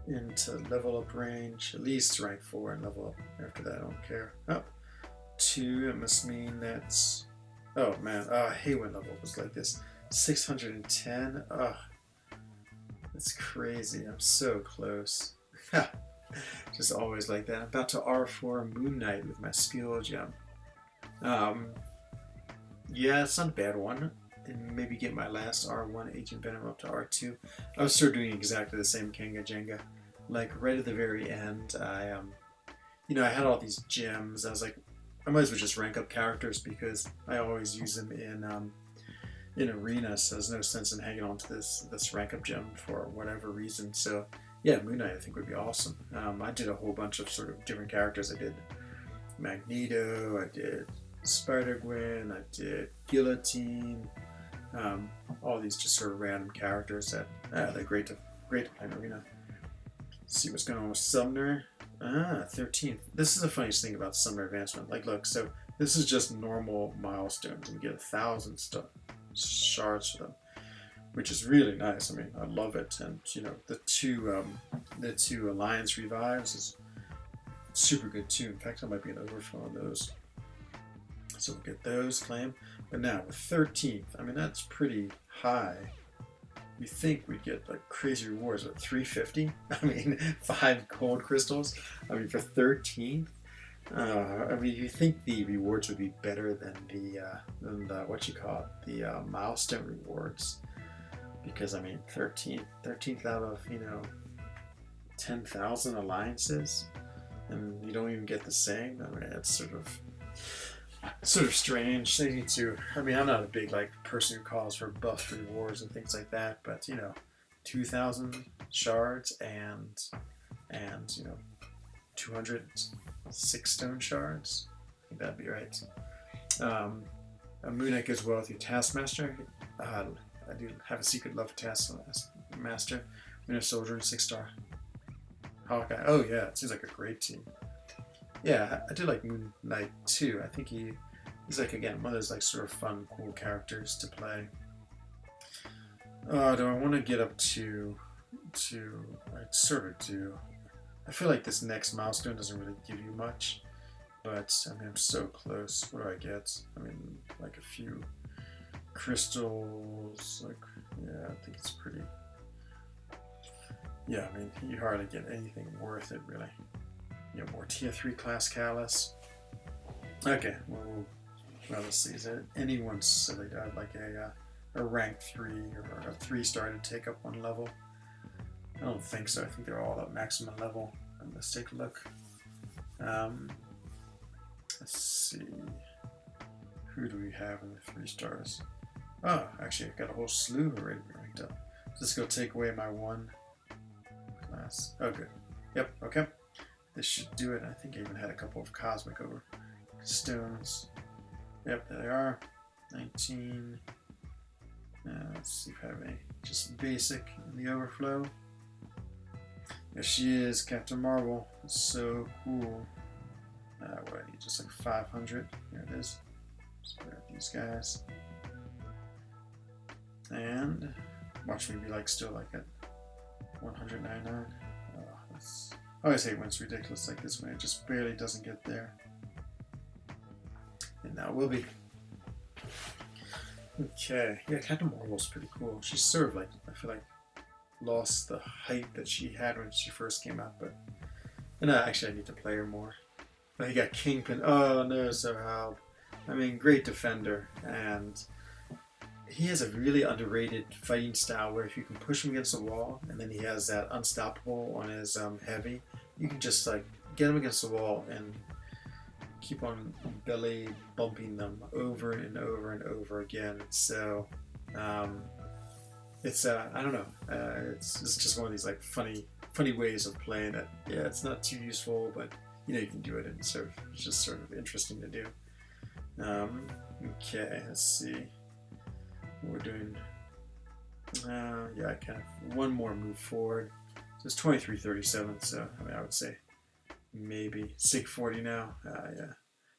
into level up range, at least rank 4 and level up. After that, I don't care. Oh, 2, it must mean that's. Oh man, I hate when level up is like this. 610. Ugh. That's crazy. I'm so close. Just always like that. I'm about to R4 Moon Knight with my skill gem. Yeah, it's not a bad one. And maybe get my last R1 Agent Venom up to R2. I was sort of doing exactly the same Kanga Jenga. Like right at the very end, I had all these gems. I was like, I might as well just rank up characters because I always use them in arena, so there's no sense in hanging on to this rank up gem for whatever reason. So yeah, Moon Knight I think would be awesome. I did a whole bunch of sort of different characters. I did Magneto, I did Spider-Gwen, I did Guillotine, all these just sort of random characters that they're great to play in arena. Let's see what's going on with Sumner. 13th. This is the funniest thing about Sumner Advancement. Like, look, so this is just normal milestones, and we get 1,000 shards for them, which is really nice. I mean, I love it. And the two Alliance revives is super good too. In fact, I might be an overfill on those. So we'll get those claim. But now with 13th, I mean that's pretty high. You think we'd get like crazy rewards with 350? I mean, 5 gold crystals. I mean for 13th. I mean, you think the rewards would be better than the what you call it, the milestone rewards, because I mean 13th out of 10,000 alliances, and you don't even get the same. I mean, it's sort of strange. They need to. I mean, I'm not a big person who calls for buff rewards and things like that, but 2,000 shards and 206 stone shards. I think that'd be right. A Moon Knight goes well with your Taskmaster. I do have a secret love for Taskmaster. Winter Soldier and 6-star Hawkeye. Oh yeah, it seems like a great team. Yeah, I do like Moon Knight too. I think he's like, again, one of those sort of fun, cool characters to play. Do I want to get up to? I sort of do. I feel like this next milestone doesn't really give you much, but I mean, I'm so close. What do I get? I mean, like a few crystals. Yeah, I think it's pretty. Yeah, I mean, you hardly get anything worth it, really. More tier 3 class callus. Okay, well, let's see. Is there anyone silly that I'd like a rank 3 or a 3-star to take up 1 level? I don't think so. I think they're all at maximum level. Let's take a look. Let's see. Who do we have in the 3 stars? Oh, actually, I've got a whole slew already ranked up. Let's go take away my 1 class. Oh, good. Yep, okay. This should do it. I think I even had a couple of cosmic over stones. Yep, there they are. 19. Let's see if I have any just basic in the overflow. There she is, Captain Marvel. It's so cool. What I need, just 500. Here it is. Just grab these guys. And watch me be still at 199. I always hate when it's ridiculous like this, when it just barely doesn't get there. And now it will be. Okay, yeah, Captain Marvel's pretty cool. She's sort of I feel lost the hype that she had when she first came out, but actually I need to play her more. But you got Kingpin. Oh no, so how? I mean, great defender, and he has a really underrated fighting style where if you can push him against the wall, and then he has that unstoppable on his heavy, you can just get him against the wall and keep on belly bumping them over and over and over again. So it's I don't know, it's just one of these funny ways of playing it. Yeah, it's not too useful, but you can do it, and it's just sort of interesting to do. Okay, let's see. We're doing Yeah, I kind of one more move forward. So it's 2337, so I mean I would say maybe Sig 40 now. Yeah.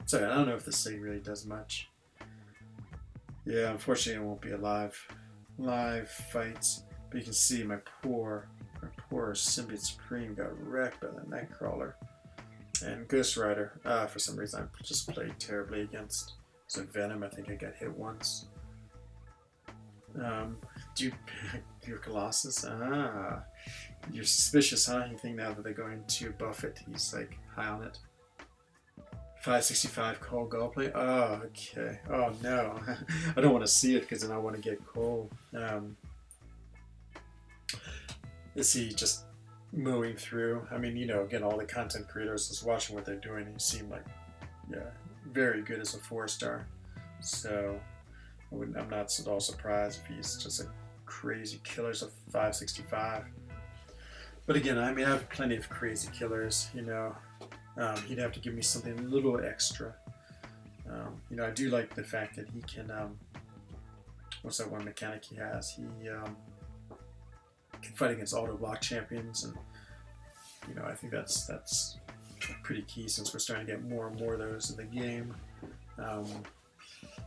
Sorry, I don't know if the Sig really does much. Yeah, unfortunately it won't be a live fight. But you can see my poor Symbiote Supreme got wrecked by the Nightcrawler. And Ghost Rider, for some reason I just played terribly against. So Venom, I think I got hit once. Do you your Colossus? Ah, you're suspicious, huh? You think now that they're going to buff it, he's like high on it. 565 Cole Gallplay. Oh, okay. Oh no, I don't want to see it because then I want to get Cole. Is he just mowing through? I mean, you know, again, all the content creators is watching what they're doing. And he seemed like, yeah, very good as a 4-star. So I'm not at all surprised if he's just a crazy killer as a 565. But again, I mean, I have plenty of crazy killers. You know, he'd have to give me something a little extra. You know, I do like the fact that he can. What's that one mechanic he has? He can fight against auto block champions, and you know, I think that's pretty key since we're starting to get more and more of those in the game. I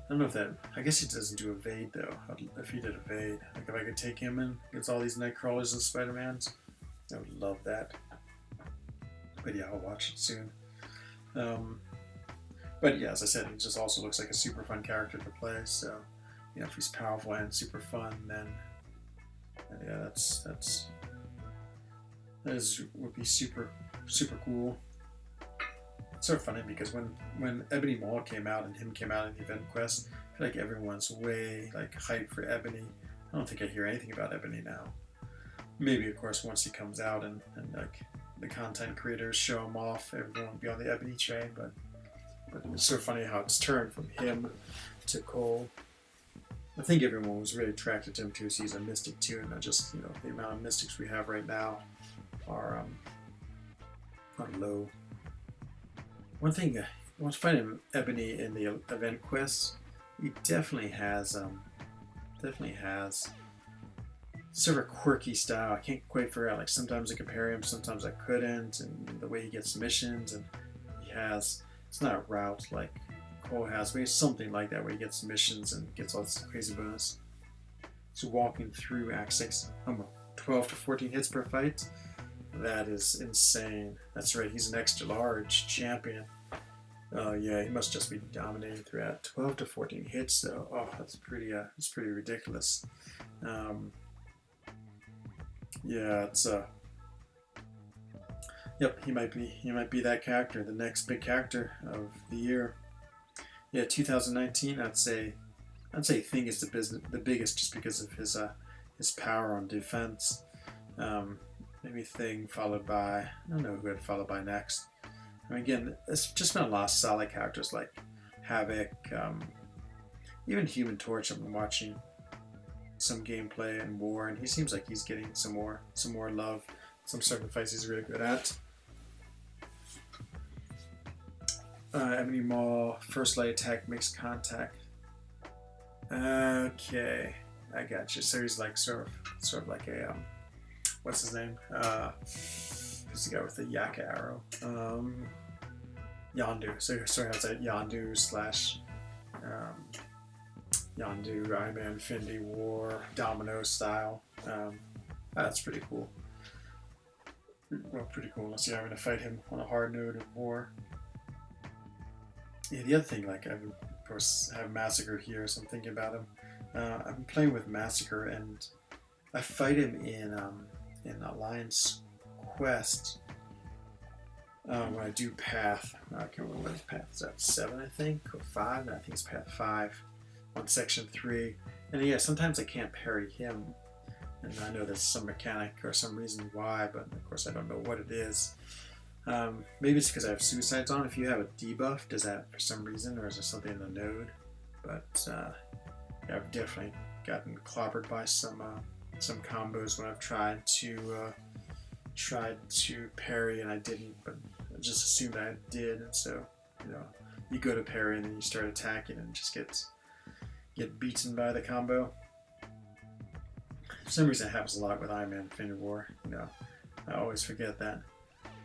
don't know if that. I guess he doesn't do evade though. If he did evade, like if I could take him in against all these Nightcrawlers and Spider-Mans, I would love that. But yeah, I'll watch it soon. But yeah, as I said, he just also looks like a super fun character to play. So, you know, if he's powerful and super fun, then yeah, that would be super cool. It's sort of funny because when Ebony Maw came out and him came out in the Event Quest, I feel like everyone's way like hyped for Ebony. I don't think I hear anything about Ebony now. Maybe of course once he comes out and like the content creators show him off, everyone will be on the Ebony train. But it's sort of funny how it's turned from him to Cole. I think everyone was really attracted to him too, so he's a mystic too, and not just, you know, the amount of mystics we have right now are low. One thing, once finding Ebony in the event quests, he definitely has sort of a quirky style. I can't quite figure out, like sometimes I could parry him, sometimes I couldn't, and the way he gets missions, and he has, it's not a route like Cole has, but it's something like that where he gets missions and gets all this crazy bonus. So walking through Act 6, 12 to 14 hits per fight. That is insane. That's right, he's an extra large champion. Oh yeah, he must just be dominating throughout. 12 to 14 hits though. Oh, that's pretty ridiculous. Yeah, it's yep, he might be that character, the next big character of the year. Yeah, 2019, I'd say Thing is the biggest just because of his power on defense. Maybe Thing followed by, I don't know who I'd follow by next. I mean, again, it's just been a lot of solid characters like Havoc, even Human Torch. I've been watching some gameplay and War, and he seems like he's getting some more love. Some certain fights he's really good at. Ebony Maw, first light attack makes contact. Okay, I got you. So he's like sort of like a what's his name? Who's the guy with the Yaka arrow? Yondu. So sorry, I said Yondu / Yondu, Iron Man, Infinity War, Domino style. That's pretty cool. Well, pretty cool. Unless you're having to fight him on a hard node of war. Yeah, the other thing, like I of course have Massacre here, so I'm thinking about him. I'm playing with Massacre, and I fight him in Alliance Quest when I do Path. I can't remember what Path is. That 7, I think, or 5. I think it's Path 5 on Section 3. And yeah, sometimes I can't parry him, and I know there's some mechanic or some reason why, but of course I don't know what it is. Maybe it's because I have Suicides on. If you have a debuff, does that for some reason, or is there something in the node? But yeah, I've definitely gotten clobbered by some combos when I've tried to parry and I didn't, but I just assumed I did. And so, you know, you go to parry and then you start attacking and just get beaten by the combo. For some reason, it happens a lot with Iron Man Infinity War. You know, I always forget that.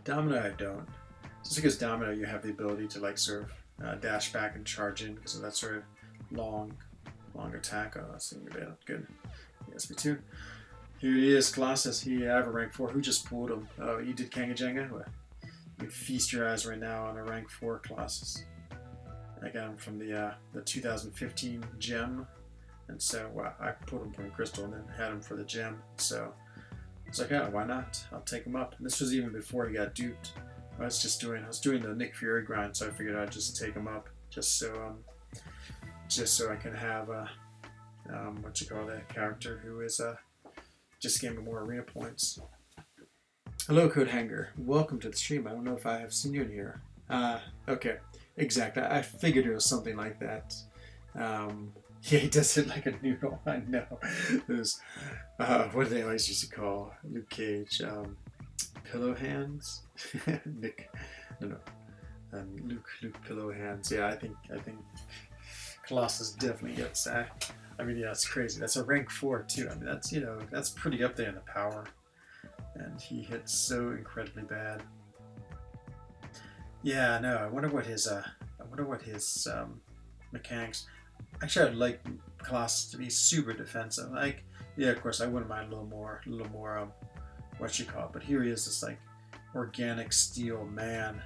Domino, I don't. Just because Domino, you have the ability to like sort of dash back and charge in because of that sort of long attack. Oh, that's good. Yes, me too. Here he is, Colossus. He have a rank 4. Who just pulled him? Oh, you did Kangajenga? Well, you feast your eyes right now on a rank 4 Colossus. I got him from the 2015 gem, and so I put him from Crystal and then had him for the gem. So I was like, oh, why not? I'll take him up. And this was even before he got duped. I was doing the Nick Fury grind, so I figured I'd just take him up just so I can have what you call that character who is just gave me more arena points. Hello, Code Hanger. Welcome to the stream. I don't know if I have seen you in here. Okay, exactly. I figured it was something like that. Yeah, he does it like a noodle. I know. There's what do they always used to call Luke Cage? Pillow hands. Nick. No. Luke pillow hands. Yeah, I think Colossus definitely gets that. I mean, yeah, it's crazy. That's a rank 4 too. I mean, that's pretty up there in the power. And he hits so incredibly bad. Yeah, no. I wonder what his mechanics. Actually, I'd like Colossus to be super defensive. Like, yeah, of course, I wouldn't mind a little more, what you call it. But here he is, this like organic steel man.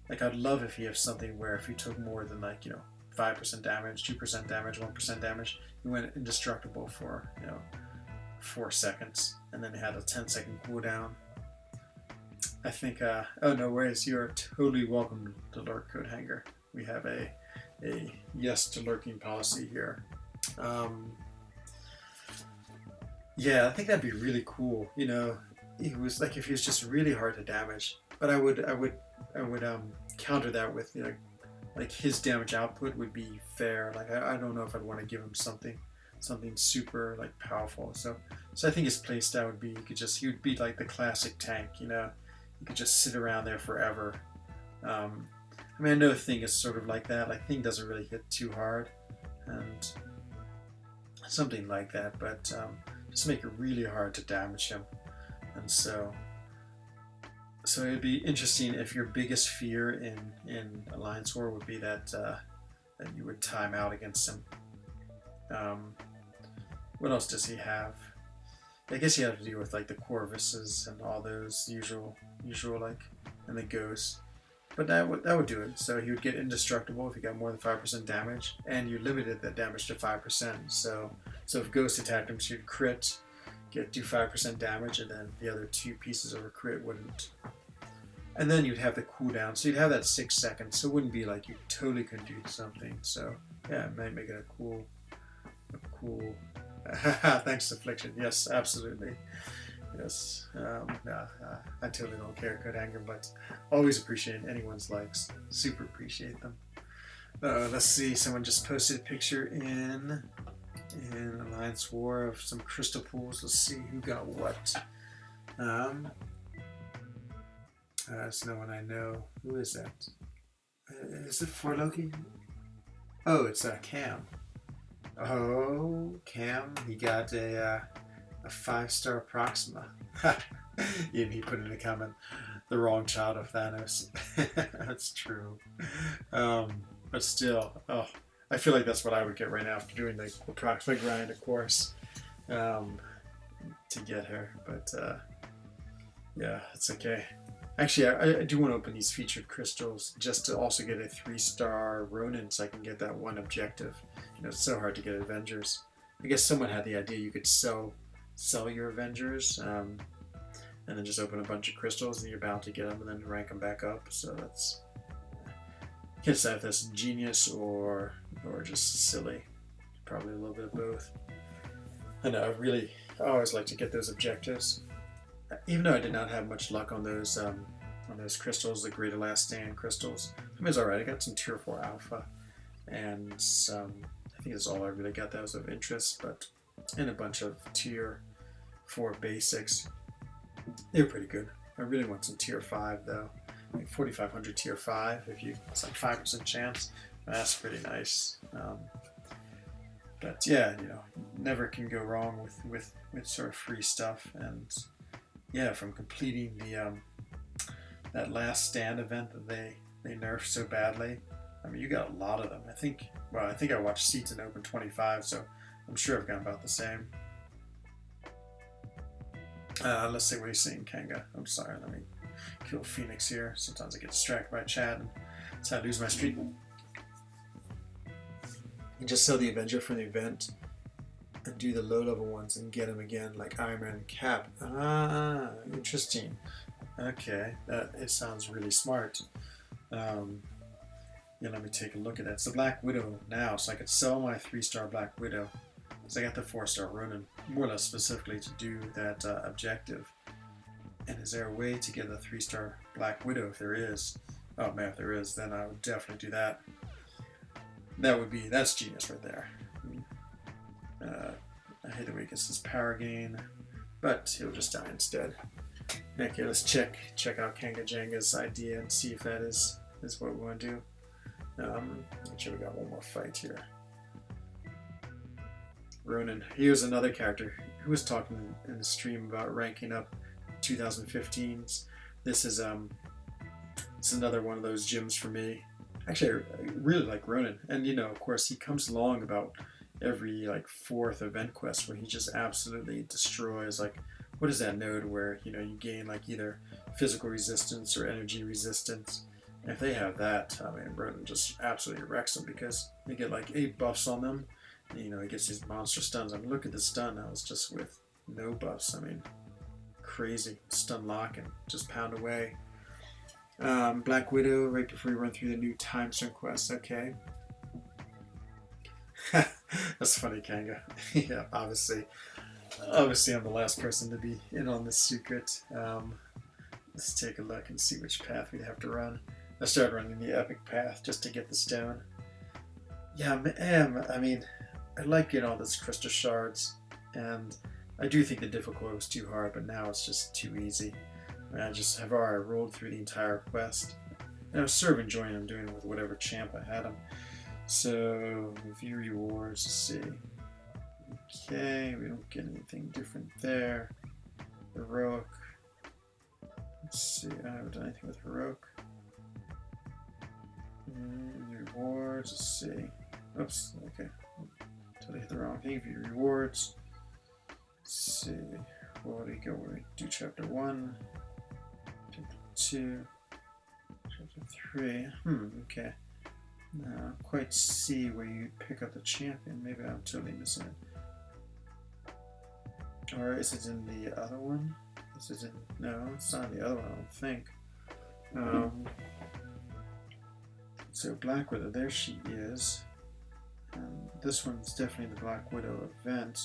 Like, I'd love if he has something where if he took more than 5% damage, 2% damage, 1% damage, he went indestructible for 4 seconds, and then he had a 10-second cooldown. I think. Oh no worries. You are totally welcome to lurk, Code Hanger. We have a yes to lurking policy here. Yeah, I think that'd be really cool. You know, he was like if he was just really hard to damage. But I would counter that with like his damage output would be fair. Like I don't know if I'd want to give him something super like powerful. So I think his playstyle would be he would be like the classic tank. You know, you could just sit around there forever. I mean, I know Thing is sort of like that. Like Thing doesn't really hit too hard, and something like that. But just make it really hard to damage him, and so it'd be interesting if your biggest fear in Alliance War would be that you would time out against him. What else does he have? I guess you have to deal with like the Corvuses and all those usual like, and the Ghosts. But that would do it. So he would get indestructible if he got more than 5% damage, and you limited that damage to 5%. So if Ghost attacked him, she'd crit, do 5% damage, and then the other 2 pieces of her crit wouldn't. And then you'd have the cooldown, so you'd have that 6 seconds. So it wouldn't be like you totally couldn't do something. So yeah, it might make it a cool. Thanks, Affliction. Yes, absolutely. Yes. I totally don't care, Code Hanger, but always appreciate anyone's likes. Super appreciate them. Let's see. Someone just posted a picture in Alliance War of some crystal pools. Let's see who got what. It's no one I know. Who is that? Is it for Loki? Oh, it's Cam. Oh, Cam. He got a 5-star Proxima. Yeah, he put in a comment, the wrong child of Thanos. That's true. But still, I feel like that's what I would get right now after doing the Proxima grind, of course, to get her. But yeah, it's okay. Actually, I do want to open these featured crystals just to also get a 3-star Ronin so I can get that one objective. You know, it's so hard to get Avengers. I guess someone had the idea you could sell your Avengers and then just open a bunch of crystals and you're bound to get them and then rank them back up. So that's, I can't decide if that's genius or just silly. Probably a little bit of both. I know, I always like to get those objectives. Even though I did not have much luck on those crystals, the Greater Last Stand crystals. I mean, it's alright. I got some Tier 4 Alpha and some, I think that's all I really got that was of interest, and a bunch of Tier 4 basics. They're pretty good. I really want some Tier 5 though. Like 4,500 Tier 5, it's like 5% chance. That's pretty nice. But yeah, never can go wrong with sort of free stuff. And yeah, from completing the that last stand event that they nerfed so badly. I mean, you got a lot of them. I think I watched Seats and Open 25, so I'm sure I've got about the same. Let's see what he's saying, Kanga. I'm sorry, let me kill Phoenix here. Sometimes I get distracted by chat, and that's how I lose my streak. You just sell the Avenger from the event and do the low-level ones and get them again, like Iron Man and Cap. Ah, interesting. Okay, it sounds really smart. Yeah, let me take a look at that. It's the Black Widow now, so I could sell my 3-star Black Widow. So I got the 4-star Ronin, more or less specifically to do that objective. And is there a way to get a 3-star Black Widow? If there is, oh man, if there is, then I would definitely do that. That's genius right there. I hate the way he gets his power gain, but he'll just die instead. Okay, let's check out Kanga Janga's idea and see if that is what we want to do. Actually, we got one more fight here. Ronin. Here's another character who was talking in the stream about ranking up 2015s. This is it's another one of those gyms for me. Actually, I really like Ronin, and of course, he comes along about every like 4th event quest where he just absolutely destroys. Like, what is that node where you gain like either physical resistance or energy resistance? And if they have that, I mean, Ronin just absolutely wrecks them because they get like 8 buffs on them. And, he gets these monster stuns. I mean, look at the stun. That was just with no buffs. I mean, crazy. Stun lock and just pound away. Black Widow, right before we run through the new Time Stone quest. Okay. That's funny, Kanga. Yeah, obviously I'm the last person to be in on this secret. Let's take a look and see which path we'd have to run. I started running the epic path just to get the stone. Yeah, I mean, I like getting all these crystal shards, and I do think the difficulty was too hard, but now it's just too easy. I mean, I just have already rolled through the entire quest, and I was sort of enjoying them doing it with whatever champ I had them. So, view rewards, let's see. Okay, we don't get anything different there. Heroic. Let's see, I haven't done anything with Heroic. Rewards, let's see. Oops, okay. Totally hit the wrong thing. View rewards. Let's see. Where do we go? We do chapter 1, chapter 2, chapter 3. Okay. Not quite see where you pick up the champion. Maybe I'm totally missing it. Or is it in the other one? No, it's not in the other one, I don't think. So Black Widow, there she is. This one's definitely the Black Widow event.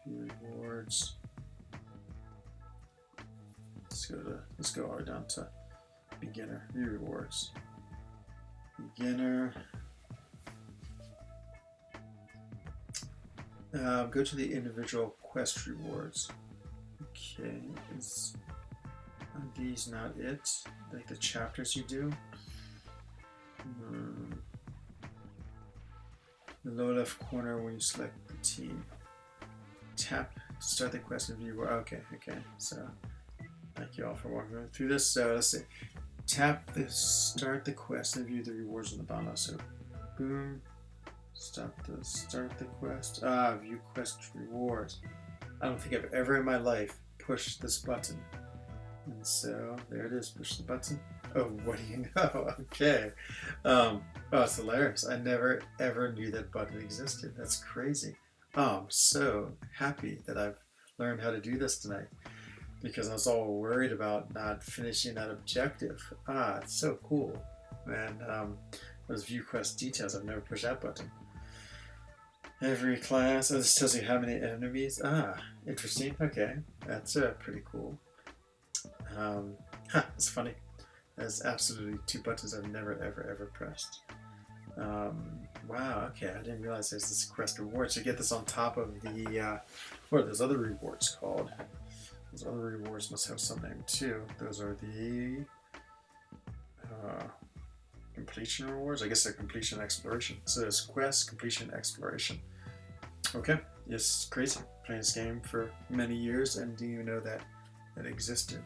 Rewards. Let's go all the way down to beginner. View rewards. Beginner. Go to the individual quest rewards. Okay, are these not it? Like the chapters you do? The lower left corner when you select the team. Tap to start the quest and view. Okay. So, thank you all for walking through this. So, let's see. Tap to start the quest and view the rewards on the bottom. So, boom. Start the quest. View quest rewards. I don't think I've ever in my life pushed this button. And so, there it is. Push the button. Oh, what do you know? Okay. Oh, it's hilarious. I never ever knew that button existed. That's crazy. I'm so happy that I've learned how to do this tonight because I was all worried about not finishing that objective. It's so cool. And those view quest details, I've never pushed that button. Every class, this tells you how many enemies. Interesting. Okay. That's pretty cool. It's funny. There's absolutely 2 buttons I've never, ever pressed. Wow, okay, I didn't realize there's this quest reward. So you get this on top of the, what are those other rewards called? Those other rewards must have some name too. Those are the completion rewards. I guess they're completion and exploration. So there's quest, completion, exploration. Okay, it's crazy. Playing this game for many years and didn't even know that it existed.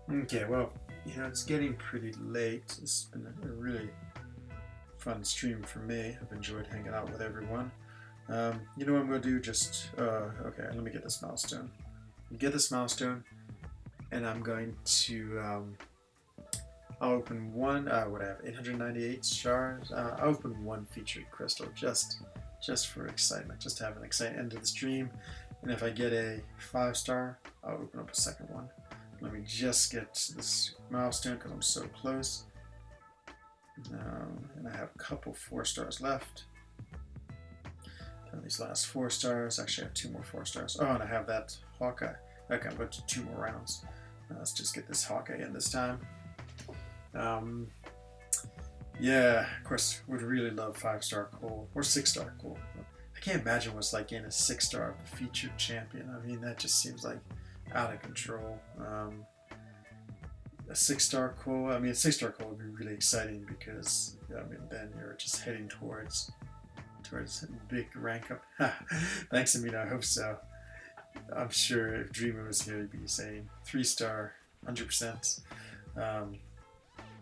Okay, well, it's getting pretty late. It's been a really fun stream for me. I've enjoyed hanging out with everyone. You know what I'm going to do? Just, okay, let me get this milestone. Get this milestone, and I'm going to, I'll open one, what I have, 898 shards. I'll open one featured crystal just for excitement, just to have an exciting end to the stream. And if I get a 5-star, I'll open up a second one. Let me just get this milestone because I'm so close. And I have a couple 4-stars left. And these last 4 stars, actually I have 2 more 4 stars. Oh, and I have that Hawkeye. Okay, I'm going to 2 more rounds. Let's just get this Hawkeye in this time. Yeah, of course, would really love 5-star Cole or 6-star Cole. I can't imagine what's like getting a 6-star of the featured champion. I mean, that just seems like out of control. A 6-star Cole, I mean, a 6-star Cole would be really exciting because, I mean, then you're just heading towards a big rank up. Thanks, Amina, I hope so. I'm sure if Dreamer was here, he'd be saying 3-star, 100%.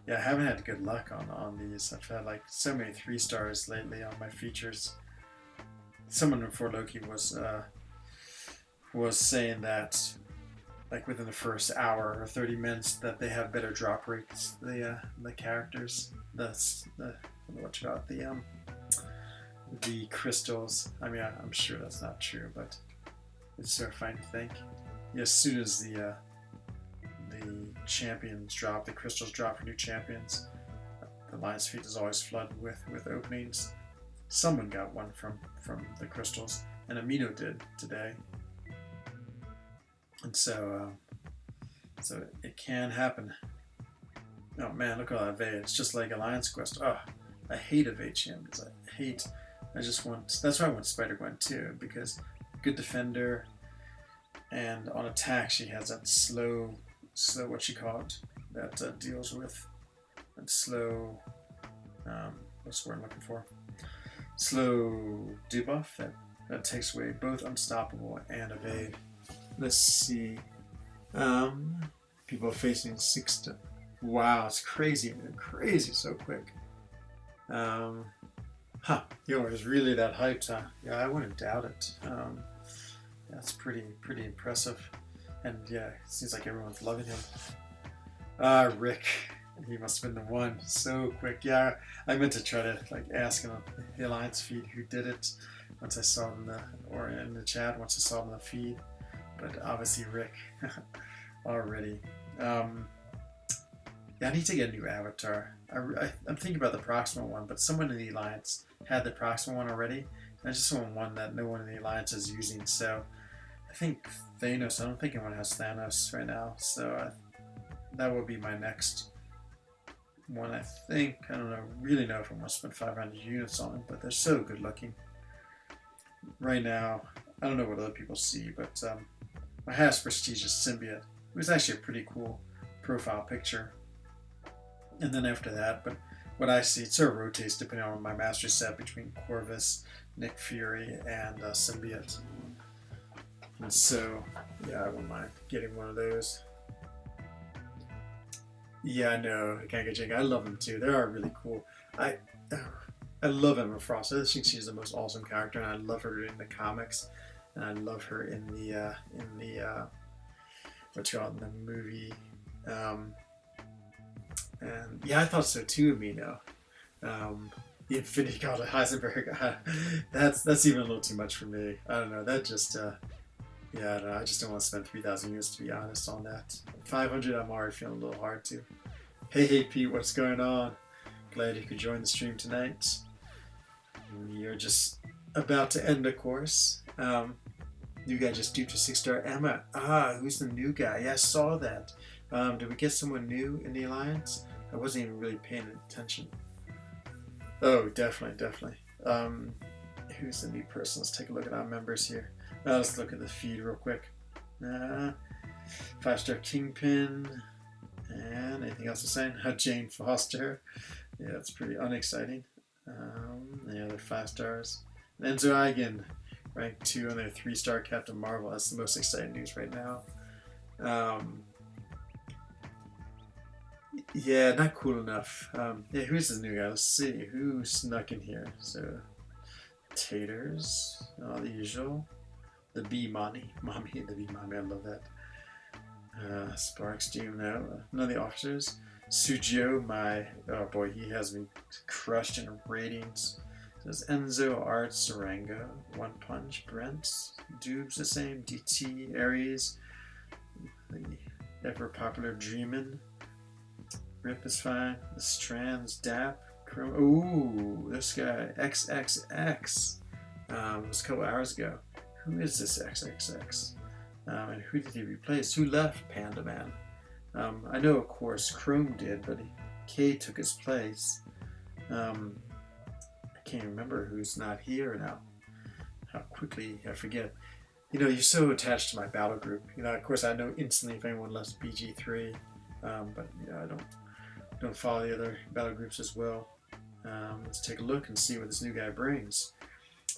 Yeah, I haven't had good luck on these. I've had like so many 3-stars lately on my features. Someone before Loki was saying that like within the first hour or 30 minutes that they have better drop rates. The characters, the crystals. I mean, I'm sure that's not true, but it's so fun to think. Yeah, as soon as the champions drop, the crystals drop for new champions, the Alliance feed is always flooded with openings. Someone got one from the crystals, and Amino did today. And so it can happen. Oh man, look at all that evade. It's just like Alliance Quest. Oh, I hate evade champions. That's why I want Spider-Gwen too, because good defender, and on attack she has that slow what she called that deals with that slow what's the word I'm looking for? Slow debuff that takes away both unstoppable and evade. Let's see. People facing 6. Wow, it's crazy so quick. Yo, is really that hyped, huh? Yeah, I wouldn't doubt it. That's pretty impressive. And yeah, it seems like everyone's loving him. Rick, he must have been the one. So quick. Yeah, I meant to try to like ask him on the Alliance feed who did it once I saw it in the chat, once I saw it in the feed. But obviously Rick already. Yeah, I need to get a new avatar. I'm thinking about the Proxima one, but someone in the Alliance had the Proxima one already. I just want one that no one in the Alliance is using. So I think Thanos. I don't think anyone has Thanos right now. So that will be my next one. I think. I don't really know if I want to spend 500 units on it, but they're so good looking. Right now, I don't know what other people see, but my highest prestigious symbiote. It was actually a pretty cool profile picture. And then after that, but what I see, it sort of rotates depending on my master set between Corvus, Nick Fury, and symbiote. And so, yeah, I wouldn't mind getting one of those. Yeah, I know, I love them too. They are really cool. I love Emma Frost. I think she's the most awesome character, and I love her in the comics, and I love her in the movie. And yeah, I thought so too, Amino. The Infinity Gauntlet Heisenberg. That's even a little too much for me. I don't know. That just yeah, no, I just don't want to spend 3,000 units, to be honest, on that. 500, I'm already feeling a little hard to. Hey Pete, what's going on? Glad you could join the stream tonight. We are just about to end the course. New guy just duped a 6-star Emma. Who's the new guy? Yeah, I saw that. Did we get someone new in the Alliance? I wasn't even really paying attention. Oh, definitely. Who's the new person? Let's take a look at our members here. Let's look at the feed real quick. 5-star Kingpin. And anything else to say? Jane Foster. Yeah, that's pretty unexciting. Any other 5 stars? And Enzo Eigen, rank 2 on their 3-star Captain Marvel. That's the most exciting news right now. Yeah, not cool enough. Yeah, who's this new guy? Let's see. Who snuck in here? So, Taters, the usual. The Bee Mommy. The Bee Mommy, I love that. Sparks, Doom, no. None of the officers. Sujio, oh boy, he has me crushed in ratings. There's Enzo, Art, Sarango, One Punch, Brent, Dubes the same, DT, Aries, the ever popular Dreamin', Rip is fine, The Strands, Dap, Chrome, ooh, this guy, XXX, it was a couple hours ago. Who is this XXX? And who did he replace? Who left Panda Man? I know, of course, Chrome did, but K took his place. I can't remember who's not here now. How quickly I forget. You know, you're so attached to my battle group. You know, of course, I know instantly if anyone left BG3, but you know, I don't follow the other battle groups as well. Let's take a look and see what this new guy brings.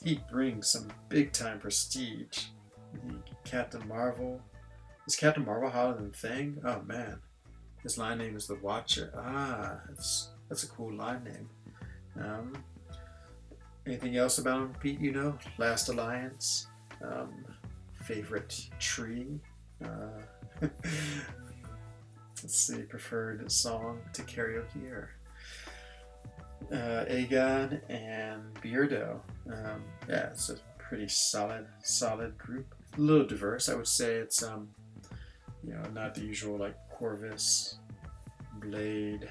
He brings some big time prestige. Captain Marvel. Is Captain Marvel hotter than Thing? Oh man. His line name is the Watcher. Ah, that's a cool line name. Anything else about him, Pete, you know? Last Alliance. Favorite tree. Let's see, preferred song to karaoke or Aegon and Beardo. Yeah, it's a pretty solid group. A little diverse, I would say. It's you know, not the usual like Corvus, Blade.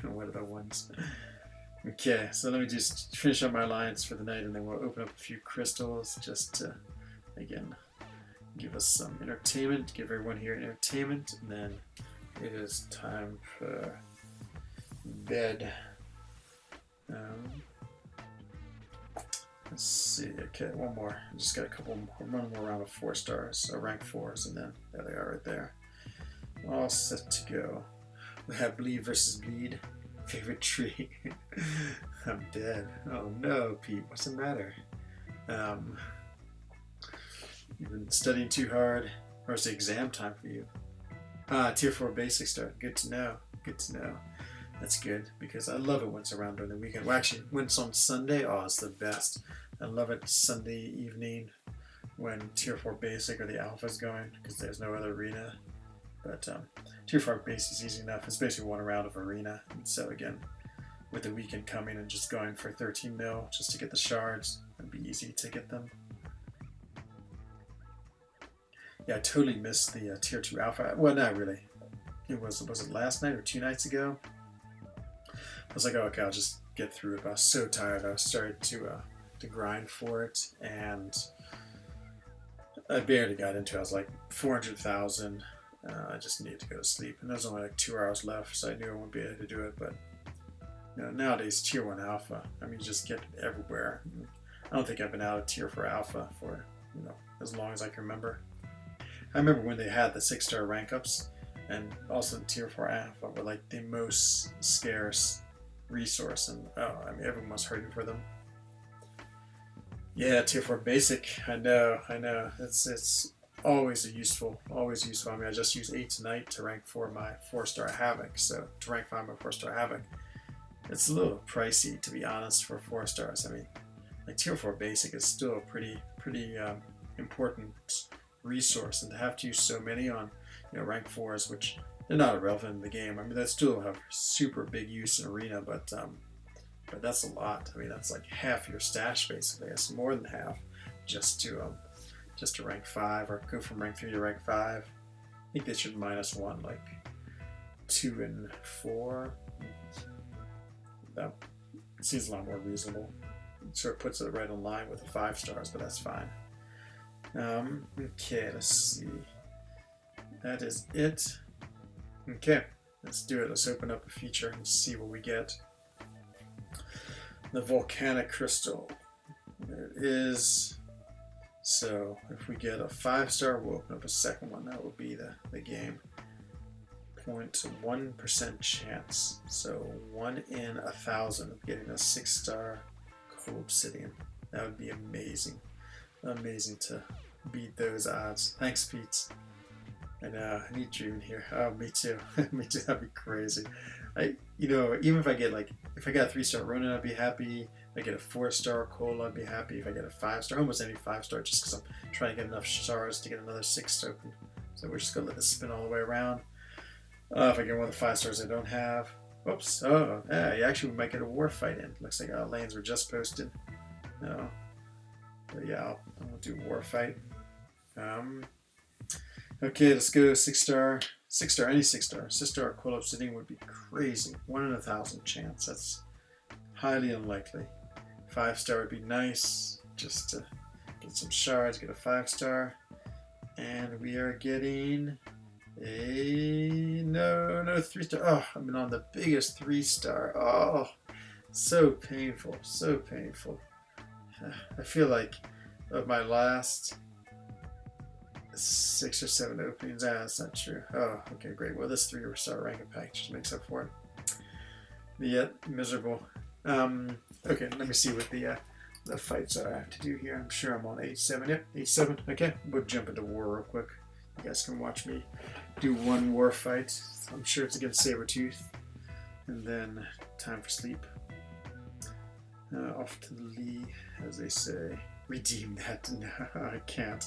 What are the ones? Okay, so let me just finish up my alliance for the night, and then we'll open up a few crystals just to, again, give us some entertainment, give everyone here entertainment, and then it is time for bed. Let's see, okay, one more. I just got one more round of 4 stars, rank 4s, and then there they are right there. All set to go. We have Bleed versus Bleed. Favorite tree. I'm dead. Oh no, Pete, what's the matter? You've been studying too hard, or is it exam time for you? Tier 4 basic start. Good to know. Good to know. That's good, because I love it when it's around during the weekend. Well, actually, when it's on Sunday, oh, it's the best. I love it Sunday evening when Tier 4 Basic or the Alpha is going, because there's no other arena. But Tier 4 Basic is easy enough. It's basically one round of arena. And so again, with the weekend coming and just going for 13 mil just to get the shards, it'd be easy to get them. Yeah, I totally missed the Tier 2 Alpha. Well, not really. Was it last night or 2 nights ago? I was like, oh, okay, I'll just get through it. But I was so tired. I started to grind for it, and I barely got into it. I was like 400,000. I just needed to go to sleep, and there was only like 2 hours left, so I knew I wouldn't be able to do it. But you know, nowadays, Tier 1 Alpha, I mean, you just get it everywhere. I don't think I've been out of Tier 4 Alpha for, you know, as long as I can remember. I remember when they had the 6-star rank ups, and also Tier 4 Alpha were like the most scarce resource, and oh, I mean, everyone was hurting for them. Yeah, Tier 4 Basic, I know, it's always useful. I mean, I just used 8 tonight to rank 4 my 4-star Havoc, so to rank 5 my 4-star Havoc, it's a little pricey, to be honest, for 4 stars. I mean, like Tier 4 Basic is still a pretty important resource, and to have to use so many on, you know, rank 4s, which they're not irrelevant in the game. I mean, they still have super big use in arena, but that's a lot. I mean, that's like half your stash basically. It's more than half just to rank 5 or go from rank 3 to rank 5. I think they should -1 like 2 and 4. That seems a lot more reasonable. It sort of puts it right in line with the 5 stars, but that's fine. Okay, let's see. That is it. Okay, let's do it. Let's open up a feature and see what we get. The volcanic crystal. There it is. So if we get a 5-star, we'll open up a second one. That will be the game. 0.1% chance. So 1 in 1,000 of getting a 6-star coal obsidian. That would be amazing. Amazing to beat those odds. Thanks, Pete. I know, I need Drew in here. Oh, me too. Me too, that'd be crazy. Even if I get if I got a 3-star Ronin, I'd be happy. If I get a 4-star coal, I'd be happy. If I get a 5-star, almost any 5-star, just because I'm trying to get enough stars to get another 6 open. So we're just gonna let this spin all the way around. If I get one of the 5 stars I don't have. Oops. Oh, yeah, actually we might get a war fight in. Looks like our lanes were just posted. No. But yeah, I'll do war fight. Okay, let's go 6-star. 6-star, any 6-star. 6-star coal obsidian would be crazy. 1 in 1,000 chance. That's highly unlikely. 5-star would be nice. Just to get some shards, get a 5-star. And we are getting no 3-star. Oh, I've been on the biggest 3-star. Oh, so painful, so painful. I feel like of my last 6 or 7 openings, that's not true. Oh, okay, great. Well, this 3-star rank pack just makes up for it. Yet miserable. Okay, let me see what the fights I have to do here. I'm sure I'm on 8-7. Yep, 8-7. Okay, we'll jump into war real quick. You guys can watch me do one war fight. I'm sure it's against Sabretooth. And then time for sleep. Off to the Lee, as they say. Redeem that. No, I can't.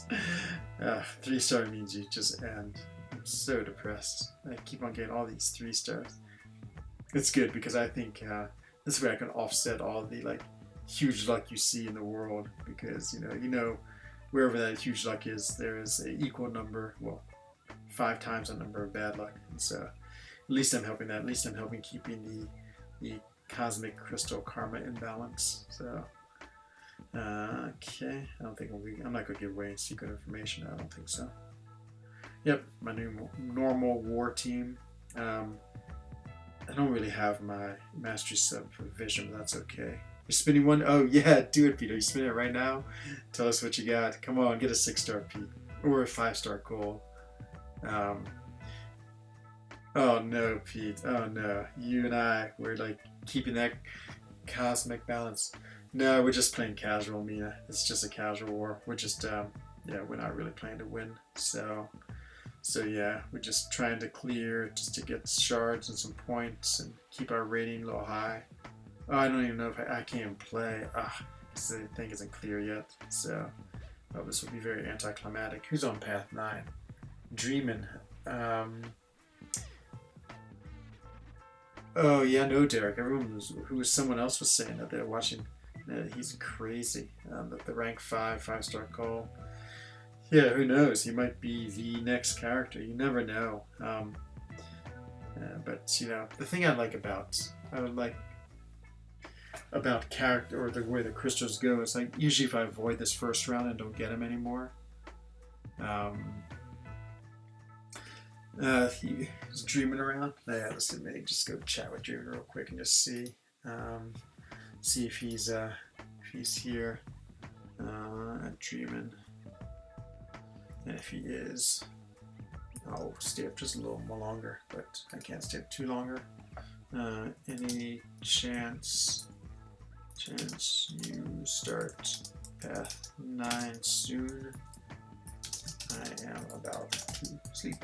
3-star means you just end. I'm so depressed. I keep on getting all these 3-stars. It's good because I think this way I can offset all the huge luck you see in the world, because wherever that huge luck is, there is an equal number, well, 5 times the number of bad luck. And so at least I'm helping that. At least I'm helping keeping the cosmic crystal karma in balance. So okay, I don't think I'm not going to give away secret information. I don't think so. Yep, my new normal war team. I don't really have my mastery sub for vision, but that's okay. You're spinning one? Oh yeah, do it, Pete. Are you spinning it right now? Tell us what you got. Come on, get a 6-star, Pete. Or a 5-star coal. Oh no, Pete. Oh no. You and I, we're keeping that cosmic balance. No, we're just playing casual, Mina. It's just a casual war. We're just, we're not really playing to win. So yeah, we're just trying to clear just to get shards and some points and keep our rating a little high. Oh, I don't even know if I can't even play. The thing isn't clear yet. So this will be very anticlimactic. Who's on path 9? Dreamin'. Oh yeah, no, Derek. Someone else was saying that they're watching. He's crazy. The rank 5-star coal. Yeah, who knows? He might be the next character. You never know. But the thing I like about character, or the way the crystals go, is usually if I avoid this first round and don't get him anymore, he's dreaming around. Yeah, let's just go chat with Dreaming real quick and just see if he's here. Dreaming. And if he is, I'll stay up just a little more longer, but I can't stay up too longer. Any chance you start path 9 soon? I am about to sleep.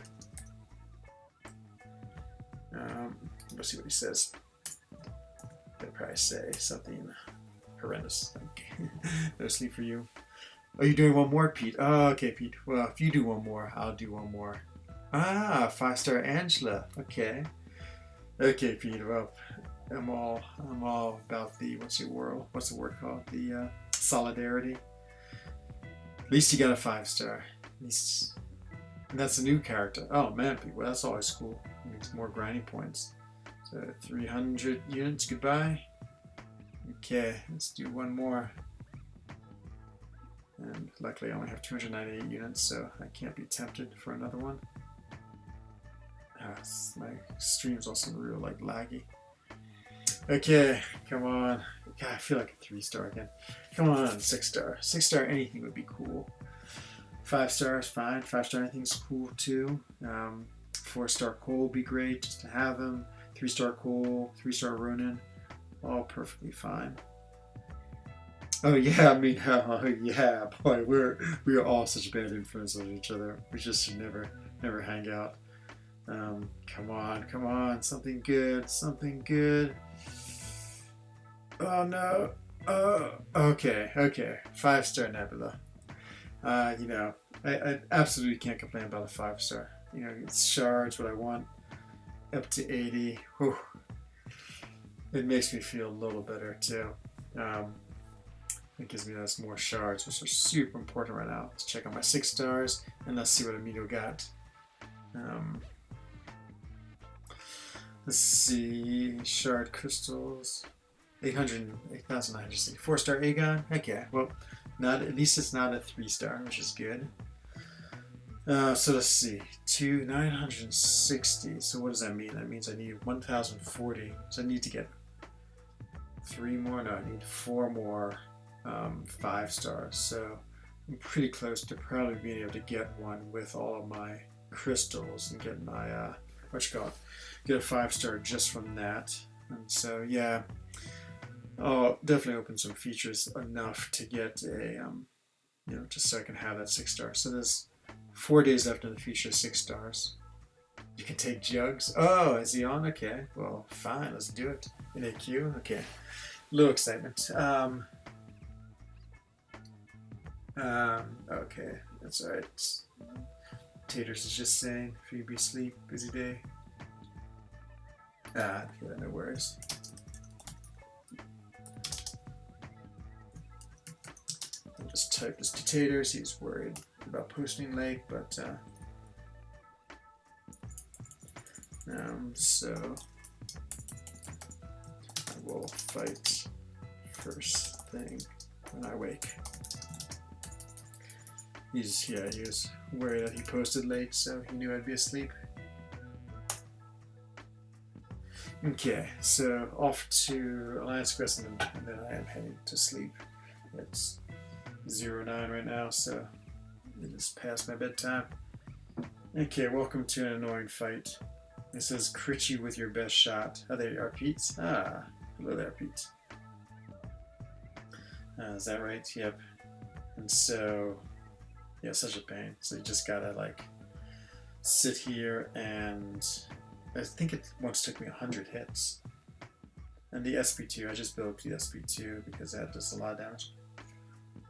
Let's see what he says. He'll probably say something horrendous, no sleep for you. Oh, you're doing one more, Pete? Oh, okay, Pete. Well, if you do one more, I'll do one more. 5-star Angela. Okay. Okay, Pete. Well, I'm all about the what's the word called? The solidarity. At least you got a 5-star. At least, and that's a new character. Oh man, Pete. Well, that's always cool. It means more grinding points. So 300 units. Goodbye. Okay, let's do one more. And luckily I only have 298 units, so I can't be tempted for another one. My stream's also real laggy. Okay, come on. God, I feel like a 3-star again. Come on, 6-star. 6-star anything would be cool. 5 stars, fine. 5-star anything's cool too. 4-star Cole would be great just to have him. 3-star Cole, 3-star Ronin, all perfectly fine. Oh yeah, I mean, oh yeah, boy, we're all such bad influence on each other. We just should never hang out. Come on, something good, something good. Oh no. Okay. 5-star Nebula. You know, I absolutely can't complain about a 5-star. You know, it's shards, what I want, up to 80. Whew. It makes me feel a little better too. It gives me those more shards, which are super important right now. Let's check out my 6 stars and let's see what Amido got. Let's see, shard crystals, 8,960. 4-star Aegon. Okay, well, not at least it's not a 3-star, which is good. So let's see, 960. So what does that mean? That means I need 1,040. So I need to get 3 more. No, I need 4 more 5 stars. So I'm pretty close to probably being able to get one with all of my crystals and get my get a 5-star just from that. And so yeah, I'll definitely open some features enough to get a you know, just so I can have that 6-star. So there's 4 days left in the feature, 6 stars. You can take Jugs. Oh, is he on? Okay, well, fine, let's do it. In a queue. Okay, a little excitement. Okay, that's all right. Taters is just saying, Phoebe sleep, busy day. Yeah, no worries. I'll just type this to Taters. He's worried about posting late, but so I will fight first thing when I wake. He was worried that he posted late, so he knew I'd be asleep. Okay, so off to Alliance Quest, and then I am heading to sleep. It's 09 right now, so it is past my bedtime. Okay, welcome to an annoying fight. It says, crit you with your best shot. Oh, there you are, Pete. Ah, hello there, Pete. Is that right? Yep. And so, yeah, such a pain. So you just gotta, like, sit here and... I think it once took me 100 hits. And the SP2, I just built the SP2 because that does a lot of damage.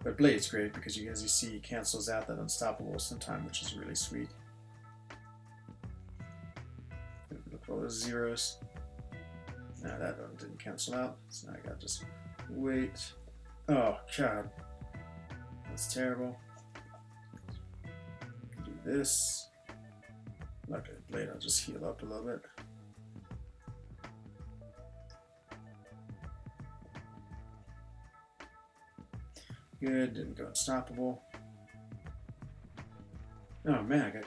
But Blade's great because, as you see, it cancels out that unstoppable sometime, which is really sweet. Look for all those zeros. No, that one didn't cancel out, so now I gotta just wait. Oh, God. That's terrible. Do this. Okay, Blade, I'll just heal up a little bit. Good, didn't go unstoppable. Oh man, I got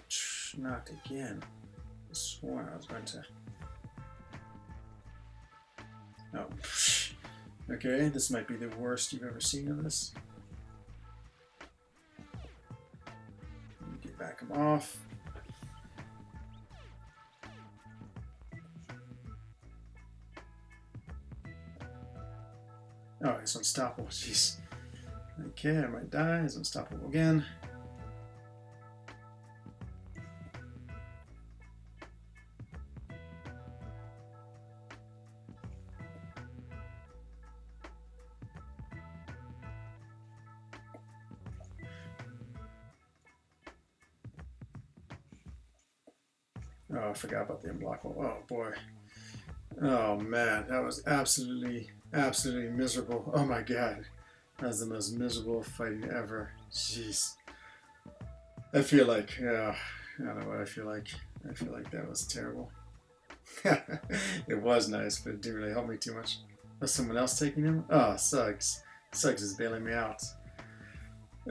knocked again. I swore I was going to. Oh, okay, this might be the worst you've ever seen of this. Get back him off. Oh, he's unstoppable. Jeez. Okay, I might die. He's unstoppable again. Oh, I forgot about the unblockable. Oh, boy. Oh, man. That was absolutely miserable. Oh, my God. That was the most miserable fighting ever. Jeez. I feel like, I don't know what I feel like. I feel like that was terrible. It was nice, but it didn't really help me too much. Was someone else taking him? Oh, Suggs. Suggs is bailing me out.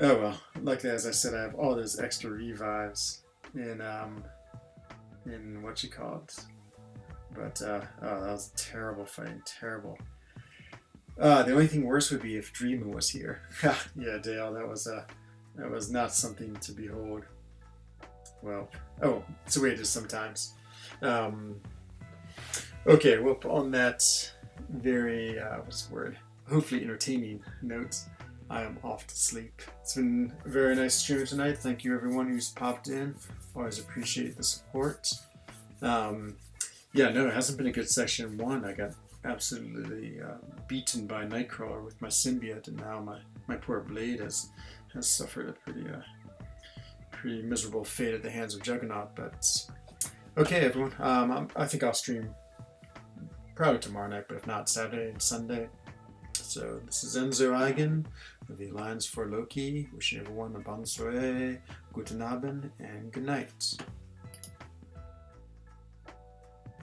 Oh, well. Luckily, as I said, I have all those extra revives in what you call it. But, oh, that was terrible fighting. Terrible. The only thing worse would be if Dreamer was here. Yeah, Dale, that was not something to behold. Well, oh, it's the way it is sometimes. Okay, well, on that very, what's the word? Hopefully entertaining note, I am off to sleep. It's been a very nice stream tonight. Thank you, everyone who's popped in. Always appreciate the support. Yeah, no, it hasn't been a good section 1. I got absolutely beaten by Nightcrawler with my symbiote, and now my poor Blade has suffered a pretty miserable fate at the hands of Juggernaut. But okay, everyone, I think I'll stream probably tomorrow night, but if not, Saturday and Sunday. So this is Enzo Eigen of the Alliance for Loki, wishing everyone a bonne soirée, guten Abend, and good night.